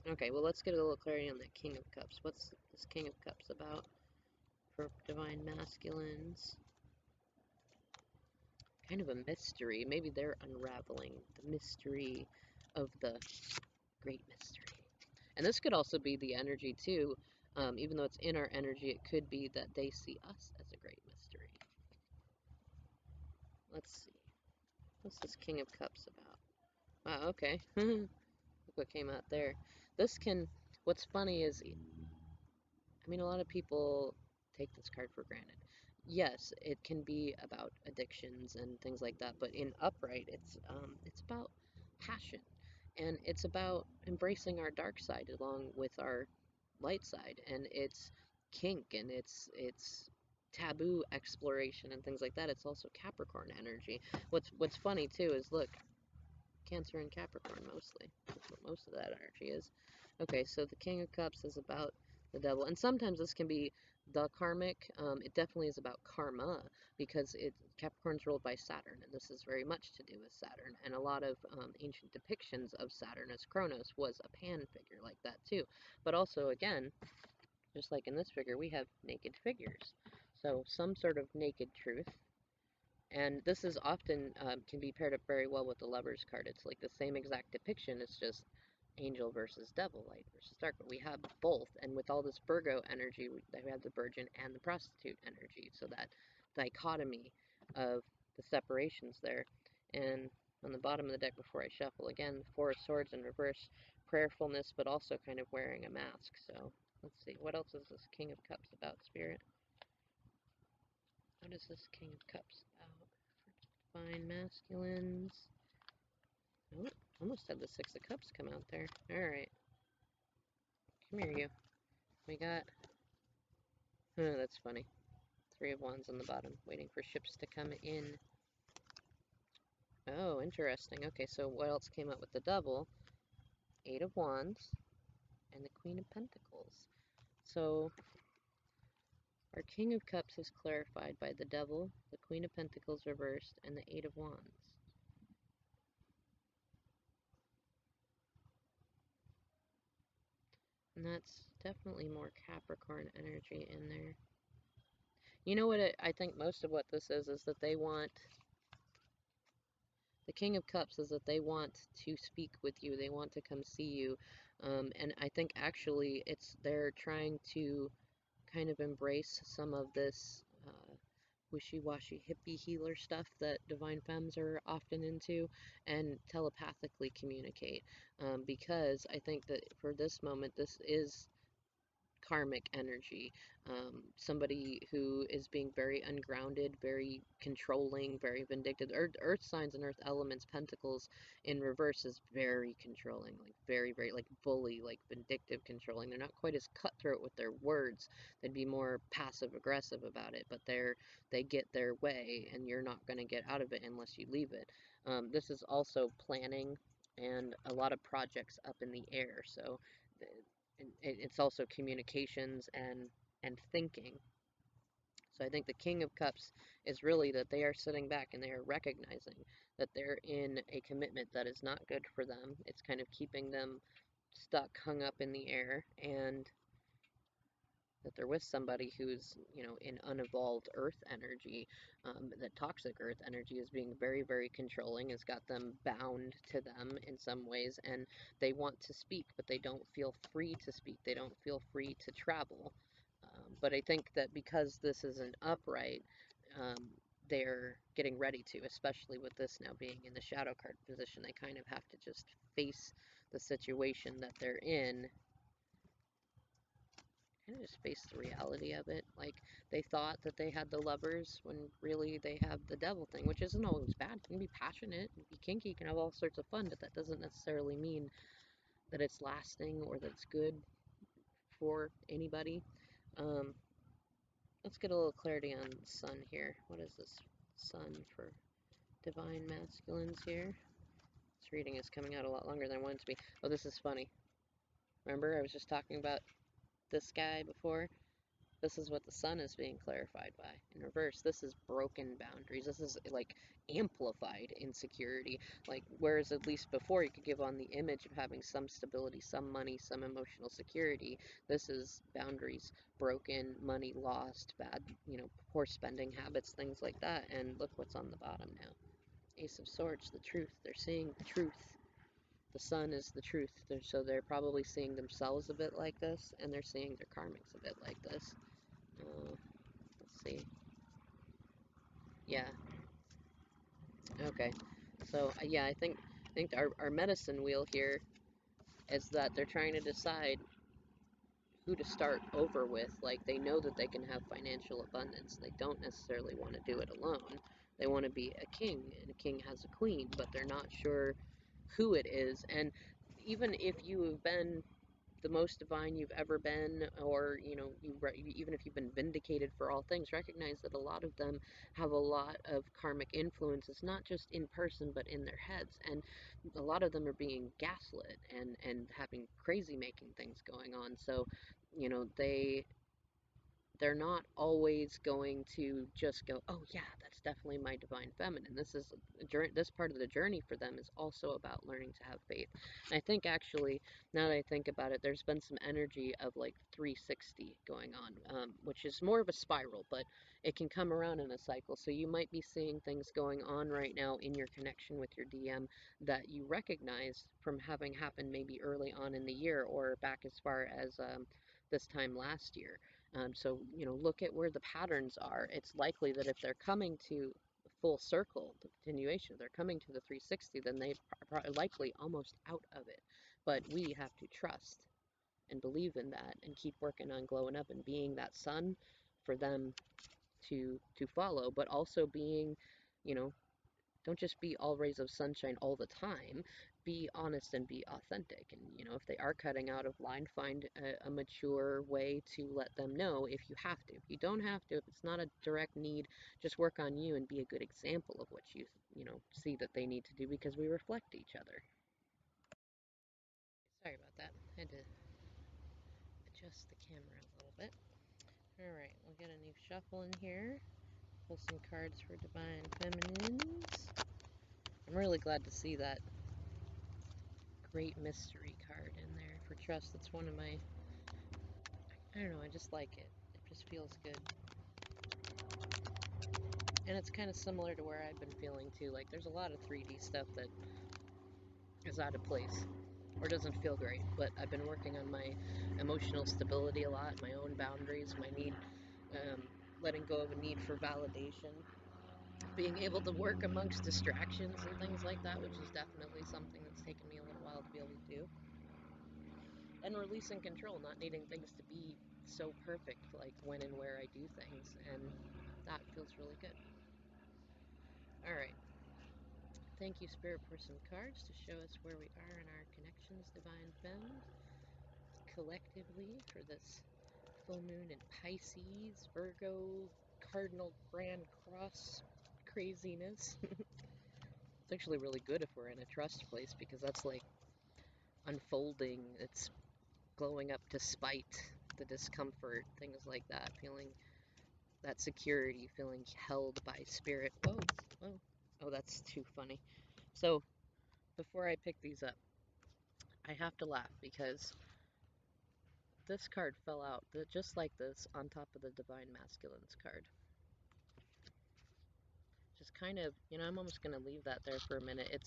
Okay, well, let's get a little clarity on the King of Cups. What's this King of Cups about for divine masculines? Kind of a mystery. Maybe they're unraveling the mystery of the great mystery. And this could also be the energy, too. Even though it's in our energy, it could be that they see us as a great mystery. Let's see. What's this King of Cups about? Wow, okay. Look what came out there. This can... What's funny is, I mean, a lot of people take this card for granted. Yes, it can be about addictions and things like that, but in upright, it's about passion, and it's about embracing our dark side along with our light side, and it's kink, and it's taboo exploration and things like that. It's also Capricorn energy. What's funny too is, look, Cancer and Capricorn mostly. That's what most of that energy is. Okay, so the King of Cups is about the devil, and sometimes this can be the karmic. It definitely is about karma, because Capricorn's ruled by Saturn, and this is very much to do with Saturn. And a lot of ancient depictions of Saturn as Kronos was a Pan figure like that too. But also, again, just like in this figure, we have naked figures. So some sort of naked truth, and this is often can be paired up very well with the Lovers card. It's like the same exact depiction. It's just angel versus devil, light versus dark. But we have both, and with all this Virgo energy, we have the virgin and the prostitute energy. So that dichotomy of the separations there. And on the bottom of the deck, before I shuffle again, the Four of Swords in reverse, prayerfulness, but also kind of wearing a mask. So let's see, what else is this King of Cups about, Spirit? What is this King of Cups about? Fine masculines. Oh, almost had the Six of Cups come out there. Alright. Come here, you. We got... Oh, that's funny. Three of Wands on the bottom, waiting for ships to come in. Oh, interesting. Okay, so what else came out with the Devil? Eight of Wands and the Queen of Pentacles. So, our King of Cups is clarified by the Devil, the Queen of Pentacles reversed, and the Eight of Wands. And that's definitely more Capricorn energy in there. You know what I think most of what this is that they want, the King of Cups is that they want to speak with you, they want to come see you, and I think actually they're trying to kind of embrace some of this wishy-washy hippie healer stuff that divine femmes are often into, and telepathically communicate, because I think that for this moment this is karmic energy. Somebody who is being very ungrounded, very controlling, very vindictive. Earth signs and earth elements, pentacles in reverse is very controlling, like very, very, like bully, like vindictive, controlling. They're not quite as cutthroat with their words. They'd be more passive aggressive about it, but they get their way, and you're not going to get out of it unless you leave it. This is also planning and a lot of projects up in the air. So it's also communications and thinking. So I think the King of Cups is really that they are sitting back and they are recognizing that they're in a commitment that is not good for them. It's kind of keeping them stuck, hung up in the air, and that they're with somebody who's, in unevolved earth energy, that toxic earth energy is being very, very controlling, has got them bound to them in some ways, and they want to speak, but they don't feel free to speak. They don't feel free to travel. But I think that because this is an upright, um, they're getting ready to, especially with this now being in the shadow card position. They kind of have to just face the situation that they're in, I just face the reality of it. Like, they thought that they had the lovers when really they have the devil thing, which isn't always bad. You can be passionate, you can be kinky, you can have all sorts of fun, but that doesn't necessarily mean that it's lasting or that it's good for anybody. Um, let's get a little clarity on sun here. What is this sun for divine masculines here? This reading is coming out a lot longer than I wanted it to be. Oh, this is funny. Remember, I was just talking about this guy before? This is what the sun is being clarified by. In reverse, this is broken boundaries. This is like amplified insecurity. Like, whereas at least before you could give on the image of having some stability, some money, some emotional security, this is boundaries broken, money lost, bad, poor spending habits, things like that. And look what's on the bottom now. Ace of Swords, the truth. They're seeing the truth. The sun is the truth. So they're probably seeing themselves a bit like this, and they're seeing their karmics a bit like this. Let's see. Yeah. Okay. So yeah, I think our medicine wheel here is that they're trying to decide who to start over with. Like, they know that they can have financial abundance. They don't necessarily want to do it alone. They want to be a king, and a king has a queen, but they're not sure who it is. And even if you have been the most divine you've ever been, or even if you've been vindicated for all things, recognize that a lot of them have a lot of karmic influences, not just in person but in their heads, and a lot of them are being gaslit and having crazy making things going on. So they're not always going to just go, oh yeah, that's definitely my divine feminine. This part of the journey for them is also about learning to have faith. And I think, actually, now that I think about it, there's been some energy of like 360 going on, which is more of a spiral, but it can come around in a cycle. So you might be seeing things going on right now in your connection with your DM that you recognize from having happened maybe early on in the year, or back as far as this time last year. So, look at where the patterns are. It's likely that if they're coming to full circle, the continuation, if they're coming to the 360, then they are likely almost out of it. But we have to trust and believe in that and keep working on glowing up and being that sun for them to follow, but also being, you know, don't just be all rays of sunshine all the time. Be honest and be authentic. And, if they are cutting out of line, find a mature way to let them know if you have to. If you don't have to, if it's not a direct need, just work on you and be a good example of what see that they need to do, because we reflect each other. Sorry about that. I had to adjust the camera a little bit. Alright, we'll get a new shuffle in here. Pull some cards for Divine Feminines. I'm really glad to see that Great Mystery card in there for trust. That's one of my, I don't know, I just like it. It just feels good. And it's kind of similar to where I've been feeling too. Like, there's a lot of 3D stuff that is out of place or doesn't feel great. But I've been working on my emotional stability a lot, my own boundaries, my need, letting go of a need for validation, being able to work amongst distractions and things like that, which is definitely something that's taken me a little while to be able to do. And releasing control, not needing things to be so perfect, like when and where I do things, and that feels really good. Alright, thank you, Spirit Person cards, to show us where we are in our connections, Divine Femme, collectively for this full moon in Pisces, Virgo, Cardinal Grand Cross craziness. It's actually really good if we're in a trust place, because that's like unfolding, it's glowing up despite the discomfort, things like that, feeling that security, feeling held by spirit. Whoa, whoa. Oh, that's too funny. So, before I pick these up, I have to laugh because this card fell out just like this on top of the Divine Masculines card. Just kind of, I'm almost going to leave that there for a minute.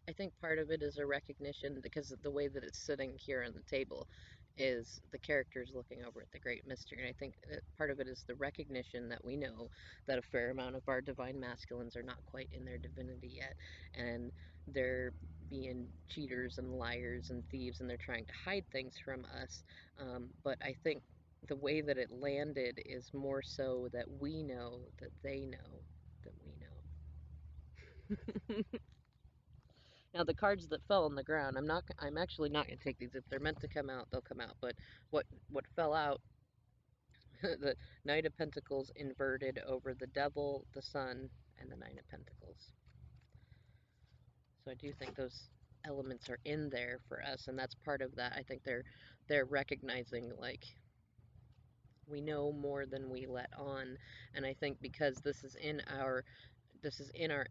I think part of it is a recognition, because of the way that it's sitting here on the table, is the characters looking over at the Great Mystery. And I think part of it is the recognition that we know that a fair amount of our divine masculines are not quite in their divinity yet, and they're being cheaters and liars and thieves, and they're trying to hide things from us. But I think the way that it landed is more so that we know that they know that we know. Now the cards that fell on the ground, I'm actually not going to take these. If they're meant to come out, they'll come out. But what fell out, the Knight of Pentacles inverted over the Devil, the Sun, and the Nine of Pentacles. So I do think those elements are in there for us, and that's part of that. I think they're recognizing, like, we know more than we let on. And I think because this is in our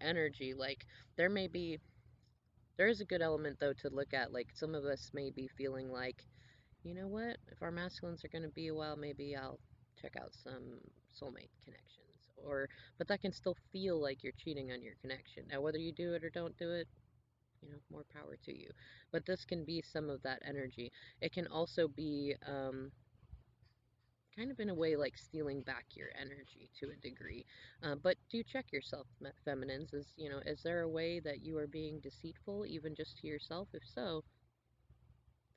energy, like, there is a good element though to look at. Like, some of us may be feeling like, you know what, if our masculines are going to be a while, maybe I'll check out some soulmate connections. But that can still feel like you're cheating on your connection. Now, whether you do it or don't do it, more power to you. But this can be some of that energy. It can also be kind of in a way like stealing back your energy to a degree. But do check yourself, feminines. Is there a way that you are being deceitful, even just to yourself? If so,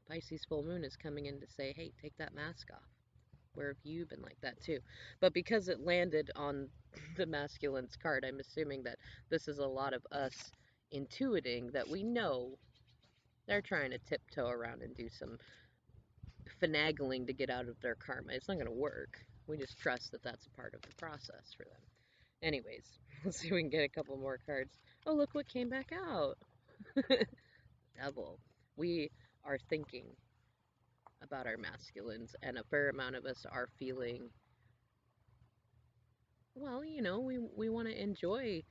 the Pisces full moon is coming in to say, hey, take that mask off. Where have you been like that too? But because it landed on the masculine's card, I'm assuming that this is a lot of us intuiting that we know they're trying to tiptoe around and do some finagling to get out of their karma. It's not going to work. We just trust that that's a part of the process for them. Anyways, let's see if we can get a couple more cards. Oh, look what came back out. Devil. We are thinking about our masculines, and a fair amount of us are feeling, well, we want to enjoy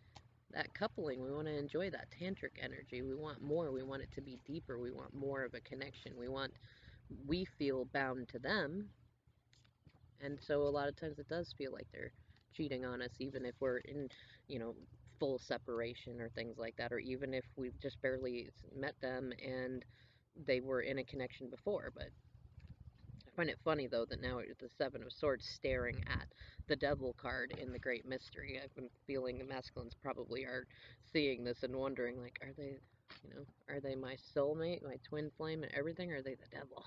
that coupling. We want to enjoy that tantric energy. We want more. We want it to be deeper. We want more of a connection. We feel bound to them. And so a lot of times it does feel like they're cheating on us, even if we're in, full separation or things like that, or even if we've just barely met them and they were in a connection before. But I find it funny, though, that now it's the Seven of Swords staring at the Devil card in the Great Mystery. I've been feeling the masculines probably are seeing this and wondering, like, are they my soulmate, my twin flame and everything, or are they the devil?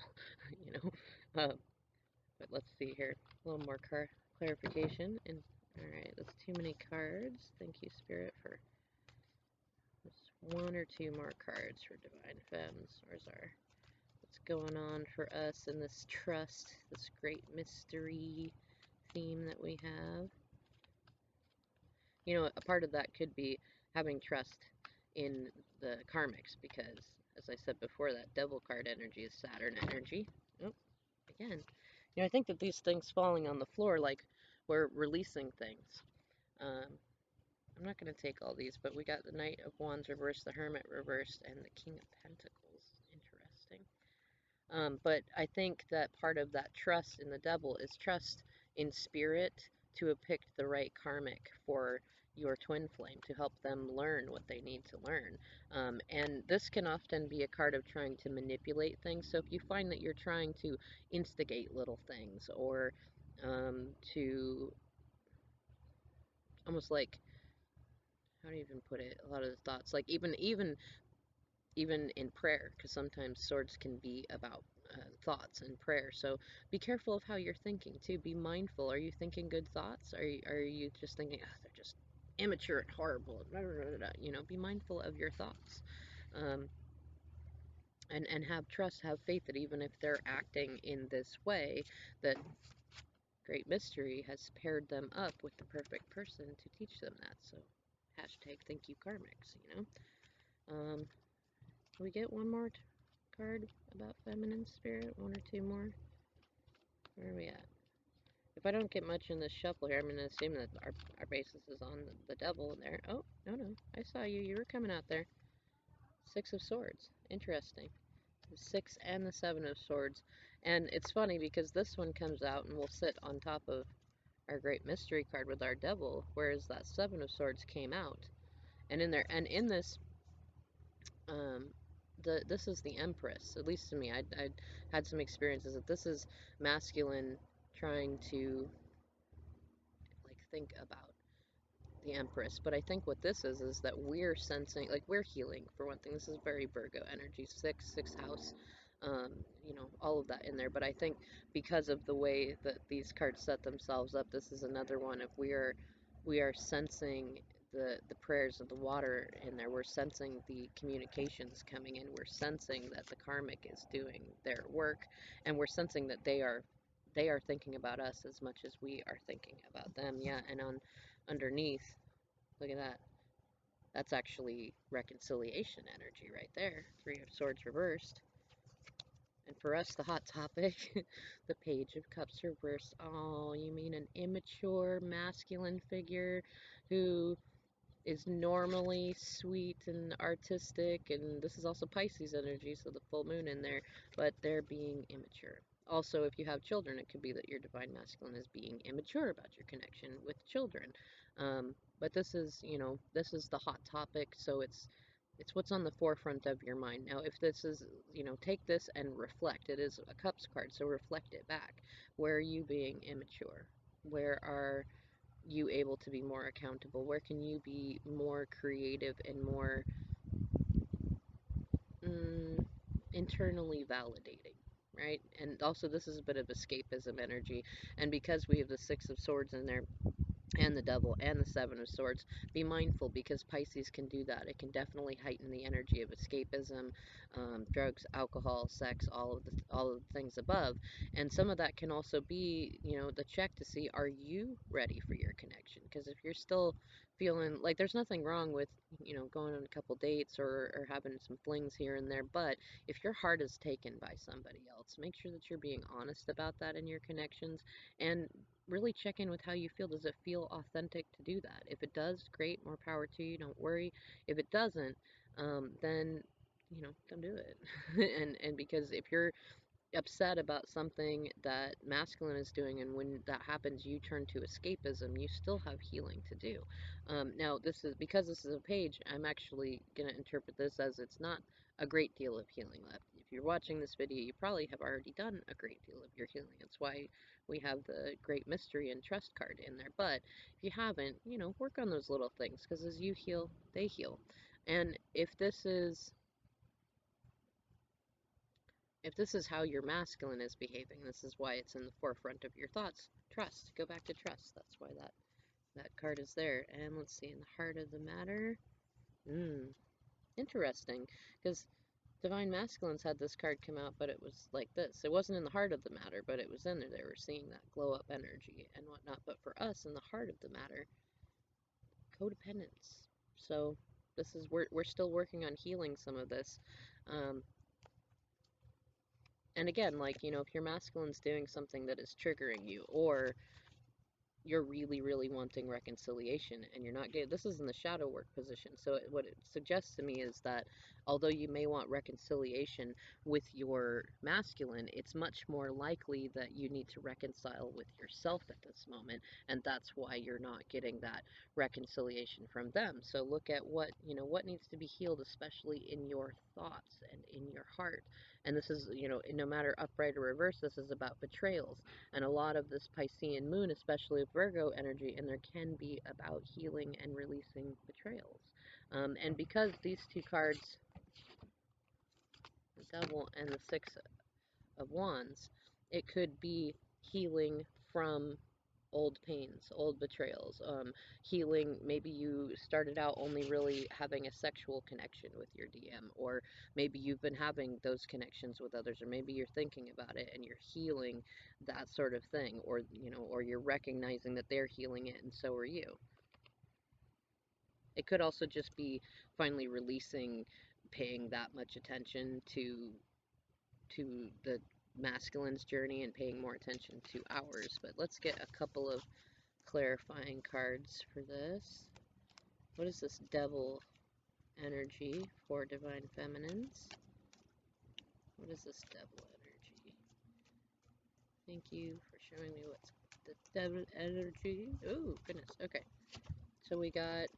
you know? But let's see here. A little more clarification. And alright, that's too many cards. Thank you, Spirit, for just one or two more cards for Divine Femmes. What's going on for us in this trust, this great mystery theme that we have? A part of that could be having trust in the karmics, because, as I said before, that Devil card energy is Saturn energy. Oh, again. I think that these things falling on the floor, like we're releasing things. I'm not going to take all these, but we got the Knight of Wands reversed, the Hermit reversed, and the King of Pentacles. Interesting. But I think that part of that trust in the Devil is trust in spirit to have picked the right karmic for your twin flame to help them learn what they need to learn. And this can often be a card of trying to manipulate things. So if you find that you're trying to instigate little things, or to almost like, how do you even put it? A lot of the thoughts, like even in prayer, because sometimes swords can be about thoughts and prayer. So be careful of how you're thinking too. Be mindful. Are you thinking good thoughts? Are you just thinking, oh, they're just immature and horrible? Blah, blah, blah, blah. Be mindful of your thoughts, and have trust, have faith that even if they're acting in this way, that Great Mystery has paired them up with the perfect person to teach them that. So hashtag thank you karmics. Can we get one more card about feminine spirit? One or two more? Where are we at? If I don't get much in this shuffle here, I'm going to assume that our basis is on the Devil in there. Oh, no. I saw you. You were coming out there. Six of Swords. Interesting. The Six and the Seven of Swords. And it's funny because this one comes out and will sit on top of our Great Mystery card with our Devil, whereas that Seven of Swords came out. And in this, this is the Empress, at least to me. I had some experiences that this is masculine trying to, like, think about the Empress. But I think what this is that we're sensing, like we're healing for one thing. This is very Virgo energy, sixth house, all of that in there. But I think because of the way that these cards set themselves up, this is another one. If we are sensing the prayers of the water in there, we're sensing the communications coming in, we're sensing that the karmic is doing their work, and we're sensing that they are thinking about us as much as we are thinking about them. Yeah, and underneath, look at that. That's actually reconciliation energy right there. Three of Swords reversed. And for us, the hot topic, the Page of Cups reversed. Oh, you mean an immature masculine figure who is normally sweet and artistic, and this is also Pisces energy, so the full moon in there, but they're being immature. Also, if you have children, it could be that your divine masculine is being immature about your connection with children. But this is the hot topic, so it's what's on the forefront of your mind. Now, if this is, take this and reflect. It is a Cups card, so reflect it back. Where are you being immature? Where are you able to be more accountable? Where can you be more creative and more internally validating, right? And also, this is a bit of escapism energy. And because we have the Six of Swords in there, and the Devil and the Seven of Swords, be mindful because Pisces can do that. It can definitely heighten the energy of escapism, drugs, alcohol, sex, all of the things above. And some of that can also be, the check to see, are you ready for your connection? Because if you're still feeling like, there's nothing wrong with, going on a couple dates or having some flings here and there, but if your heart is taken by somebody else, make sure that you're being honest about that in your connections, and really check in with how you feel. Does it feel authentic to do that? If it does, great, more power to you. Don't worry. If it doesn't, then don't do it. And because if you're upset about something that masculine is doing, and when that happens you turn to escapism, you still have healing to do. Now, this is a page, I'm actually going to interpret this as it's not a great deal of healing left. If you're watching this video, you probably have already done a great deal of your healing. That's why we have the Great Mystery and Trust card in there. But if you haven't, work on those little things, because as you heal, they heal. And if this is how your masculine is behaving, this is why it's in the forefront of your thoughts. Trust. Go back to trust. That's why that card is there. And let's see, in the heart of the matter. Interesting. Because Divine Masculines had this card come out, but it was like this. It wasn't in the heart of the matter, but it was in there. They were seeing that glow up energy and whatnot. But for us, in the heart of the matter, codependence. So we're still working on healing some of this. And again, like, if your masculine's doing something that is triggering you, or you're really, really wanting reconciliation and you're not getting, this is in the shadow work position. So what it suggests to me is that although you may want reconciliation with your masculine, it's much more likely that you need to reconcile with yourself at this moment, and that's why you're not getting that reconciliation from them. So look at what needs to be healed, especially in your thoughts and in your heart. And this is, no matter upright or reverse, this is about betrayals. And a lot of this Piscean moon, especially with Virgo energy, and there can be about healing and releasing betrayals. And because these two cards, the Devil and the Six of Wands, it could be healing from old pains, old betrayals, healing. Maybe you started out only really having a sexual connection with your DM, or maybe you've been having those connections with others, or maybe you're thinking about it and you're healing that sort of thing, or you're recognizing that they're healing it and so are you. It could also just be finally releasing, paying that much attention to the masculine's journey and paying more attention to ours. But let's get a couple of clarifying cards for this. What is this Devil energy for Divine Feminines? What is this Devil energy? Thank you for showing me what's the Devil energy. Oh, goodness. Okay. So we got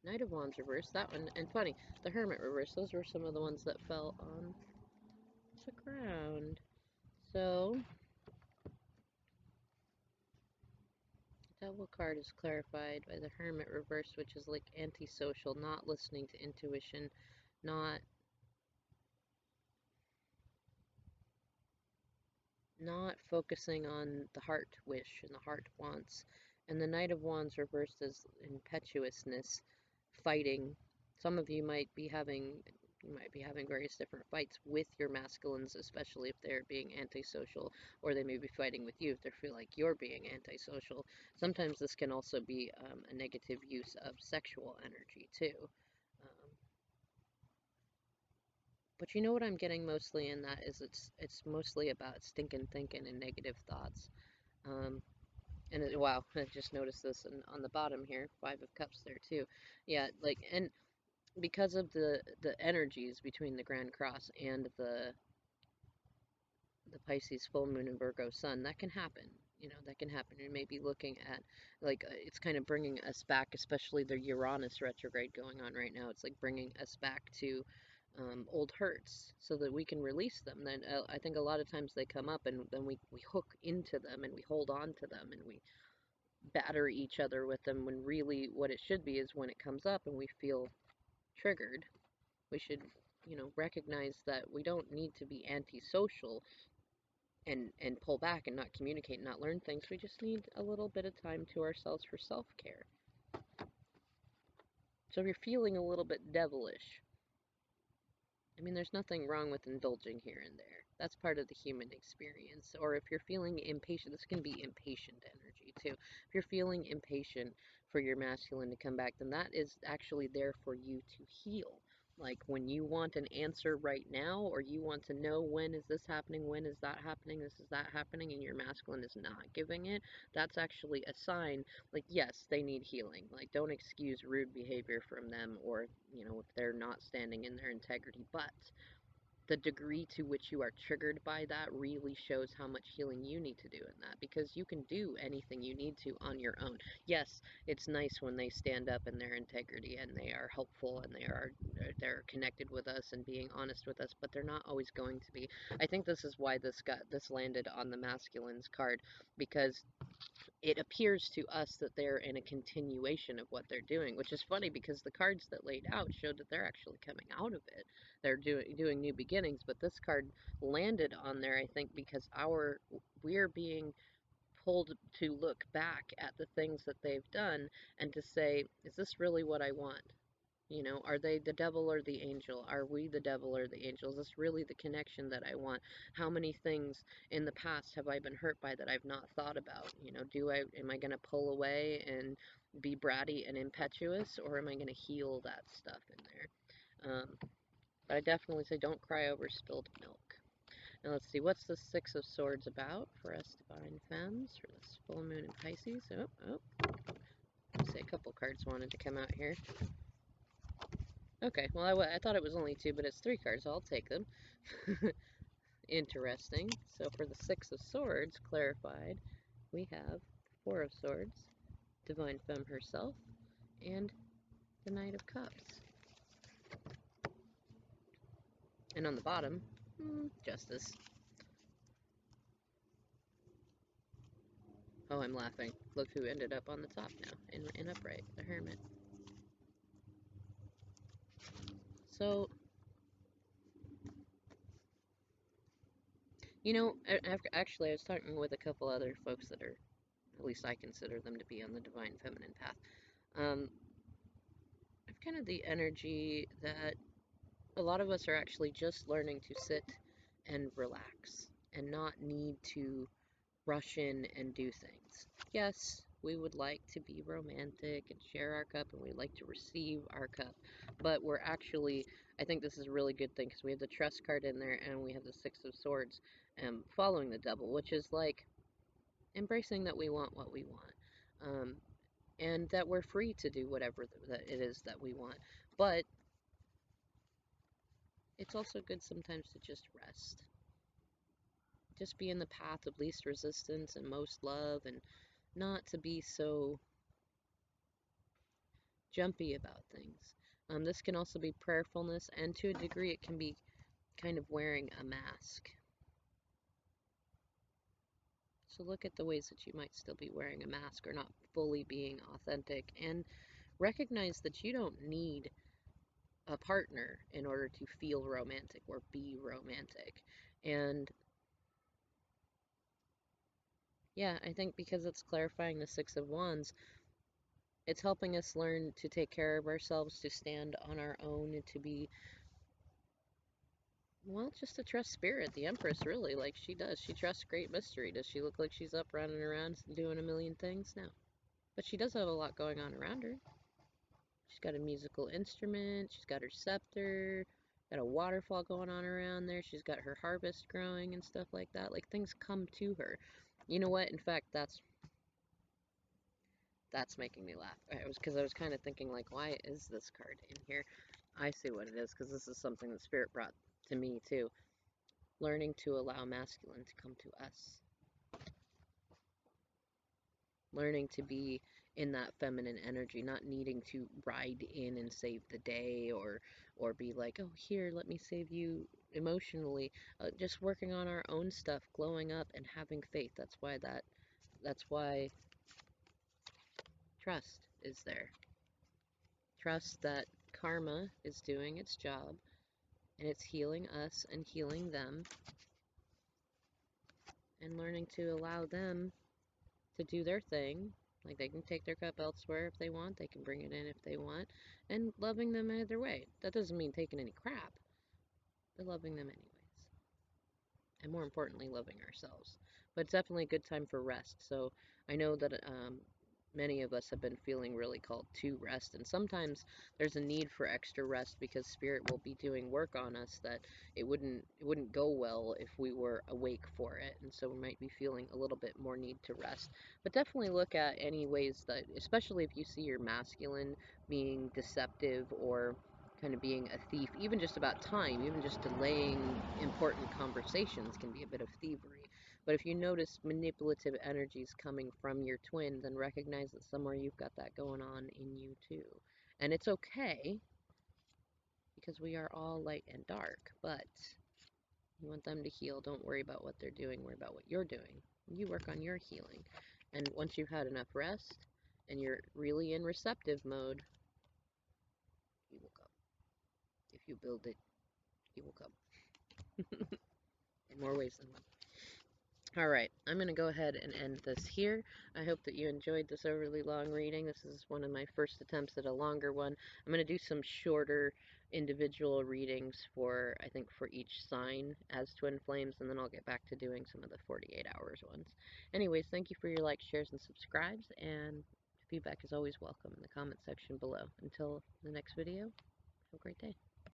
Knight of Wands reverse, that one, and funny, the Hermit reverse. Those were some of the ones that fell on the ground. So Devil card is clarified by the Hermit reverse, which is like antisocial, not listening to intuition, not not focusing on the heart wish and the heart wants. And the Knight of Wands reversed as impetuousness, fighting. Some of you might be having various different fights with your masculines, especially if they're being antisocial, or they may be fighting with you if they feel like you're being antisocial. Sometimes this can also be a negative use of sexual energy too. Um, but you know what I'm getting mostly in that is it's mostly about stinking thinking and negative thoughts. Um, wow, I just noticed this on the bottom here, Five of Cups there too. Yeah, like, and because of the energies between the Grand Cross and the Pisces full moon and Virgo sun, that can happen. You know, that can happen. You may be looking at, like, it's kind of bringing us back, especially the Uranus retrograde going on right now. It's like bringing us back to old hurts so that we can release them. Then I think a lot of times they come up and then we hook into them and we hold on to them and we batter each other with them when really what it should be is when it comes up and we feel triggered, we should, recognize that we don't need to be antisocial and pull back and not communicate and not learn things. We just need a little bit of time to ourselves for self-care. So if you're feeling a little bit devilish, I mean, there's nothing wrong with indulging here and there. That's part of the human experience. Or if you're feeling impatient, this can be impatient energy too. If you're feeling impatient for your masculine to come back, then that is actually there for you to heal. Like when you want an answer right now, or you want to know when is this happening, when is that happening, this is that happening, and your masculine is not giving it, that's actually a sign. Like, yes, they need healing. Like, don't excuse rude behavior from them, or, if they're not standing in their integrity. But the degree to which you are triggered by that really shows how much healing you need to do in that, because you can do anything you need to on your own. Yes, it's nice when they stand up in their integrity and they are helpful and they're connected with us and being honest with us, but they're not always going to be. I think this is why this landed on the masculines card, because it appears to us that they're in a continuation of what they're doing, which is funny because the cards that laid out showed that they're actually coming out of it. They're doing new beginnings, but this card landed on there, I think, because we're being pulled to look back at the things that they've done and to say, is this really what I want? Are they the devil or the angel? Are we the devil or the angel? Is this really the connection that I want? How many things in the past have I been hurt by that I've not thought about? Am I going to pull away and be bratty and impetuous, or am I going to heal that stuff in there? But I definitely say don't cry over spilled milk. Now let's see, what's the Six of Swords about for us divine femmes for this full moon in Pisces? Oh, let's see, a couple cards wanted to come out here. Okay, well, I thought it was only two, but it's three cards, so I'll take them. Interesting. So for the Six of Swords clarified, we have Four of Swords, Divine Femme herself, and the Knight of Cups. And on the bottom, Justice. Oh, I'm laughing. Look who ended up on the top now, in upright, the Hermit. So, actually, I was talking with a couple other folks that are, at least I consider them to be on the Divine Feminine path. I've kind of the energy that a lot of us are actually just learning to sit and relax and not need to rush in and do things. Yes, we would like to be romantic and share our cup, and we like to receive our cup, but we're actually, I think this is a really good thing because we have the Trust card in there and we have the Six of Swords following the Devil, which is like embracing that we want what we want. And that we're free to do whatever that it is that we want. But it's also good sometimes to just rest. Just be in the path of least resistance and most love, and not to be so jumpy about things. This can also be prayerfulness, and to a degree it can be kind of wearing a mask. So look at the ways that you might still be wearing a mask or not fully being authentic, and recognize that you don't need a partner in order to feel romantic or be romantic. And yeah, I think because it's clarifying the Six of Wands, it's helping us learn to take care of ourselves, to stand on our own, and to be, well, just to trust spirit. The Empress, really, like she does. She trusts great mystery. Does she look like she's up running around doing a million things? No. But she does have a lot going on around her. She's got a musical instrument, she's got her scepter, got a waterfall going on around there, she's got her harvest growing and stuff like that. Like things come to her. You know what? In fact, that's making me laugh. I was kind of thinking like, why is this card in here? I see what it is because this is something that Spirit brought to me too. Learning to allow masculine to come to us. Learning to be in that feminine energy, not needing to ride in and save the day or be like, oh, here, let me save you emotionally. Just working on our own stuff, glowing up and having faith. That's why trust is there. Trust that karma is doing its job and it's healing us and healing them, and learning to allow them to do their thing. Like they can take their cup elsewhere if they want, they can bring it in if they want, and loving them either way. That doesn't mean taking any crap, but loving them anyways. And more importantly, loving ourselves. But it's definitely a good time for rest. So I know that many of us have been feeling really called to rest, and sometimes there's a need for extra rest because spirit will be doing work on us that it wouldn't go well if we were awake for it, and so we might be feeling a little bit more need to rest. But definitely look at any ways that, especially if you see your masculine being deceptive or kind of being a thief, even just about time, even just delaying important conversations can be a bit of thievery. But if you notice manipulative energies coming from your twin, then recognize that somewhere you've got that going on in you too. And it's okay because we are all light and dark, but you want them to heal. Don't worry about what they're doing, worry about what you're doing. You work on your healing. And once you've had enough rest and you're really in receptive mode, you will come. If you build it, you will come. In more ways than one. All right, I'm going to go ahead and end this here. I hope that you enjoyed this overly long reading. This is one of my first attempts at a longer one. I'm going to do some shorter individual readings for, I think, for each sign as twin flames, and then I'll get back to doing some of the 48 hours ones. Anyways, thank you for your likes, shares, and subscribes, and feedback is always welcome in the comment section below. Until the next video, have a great day.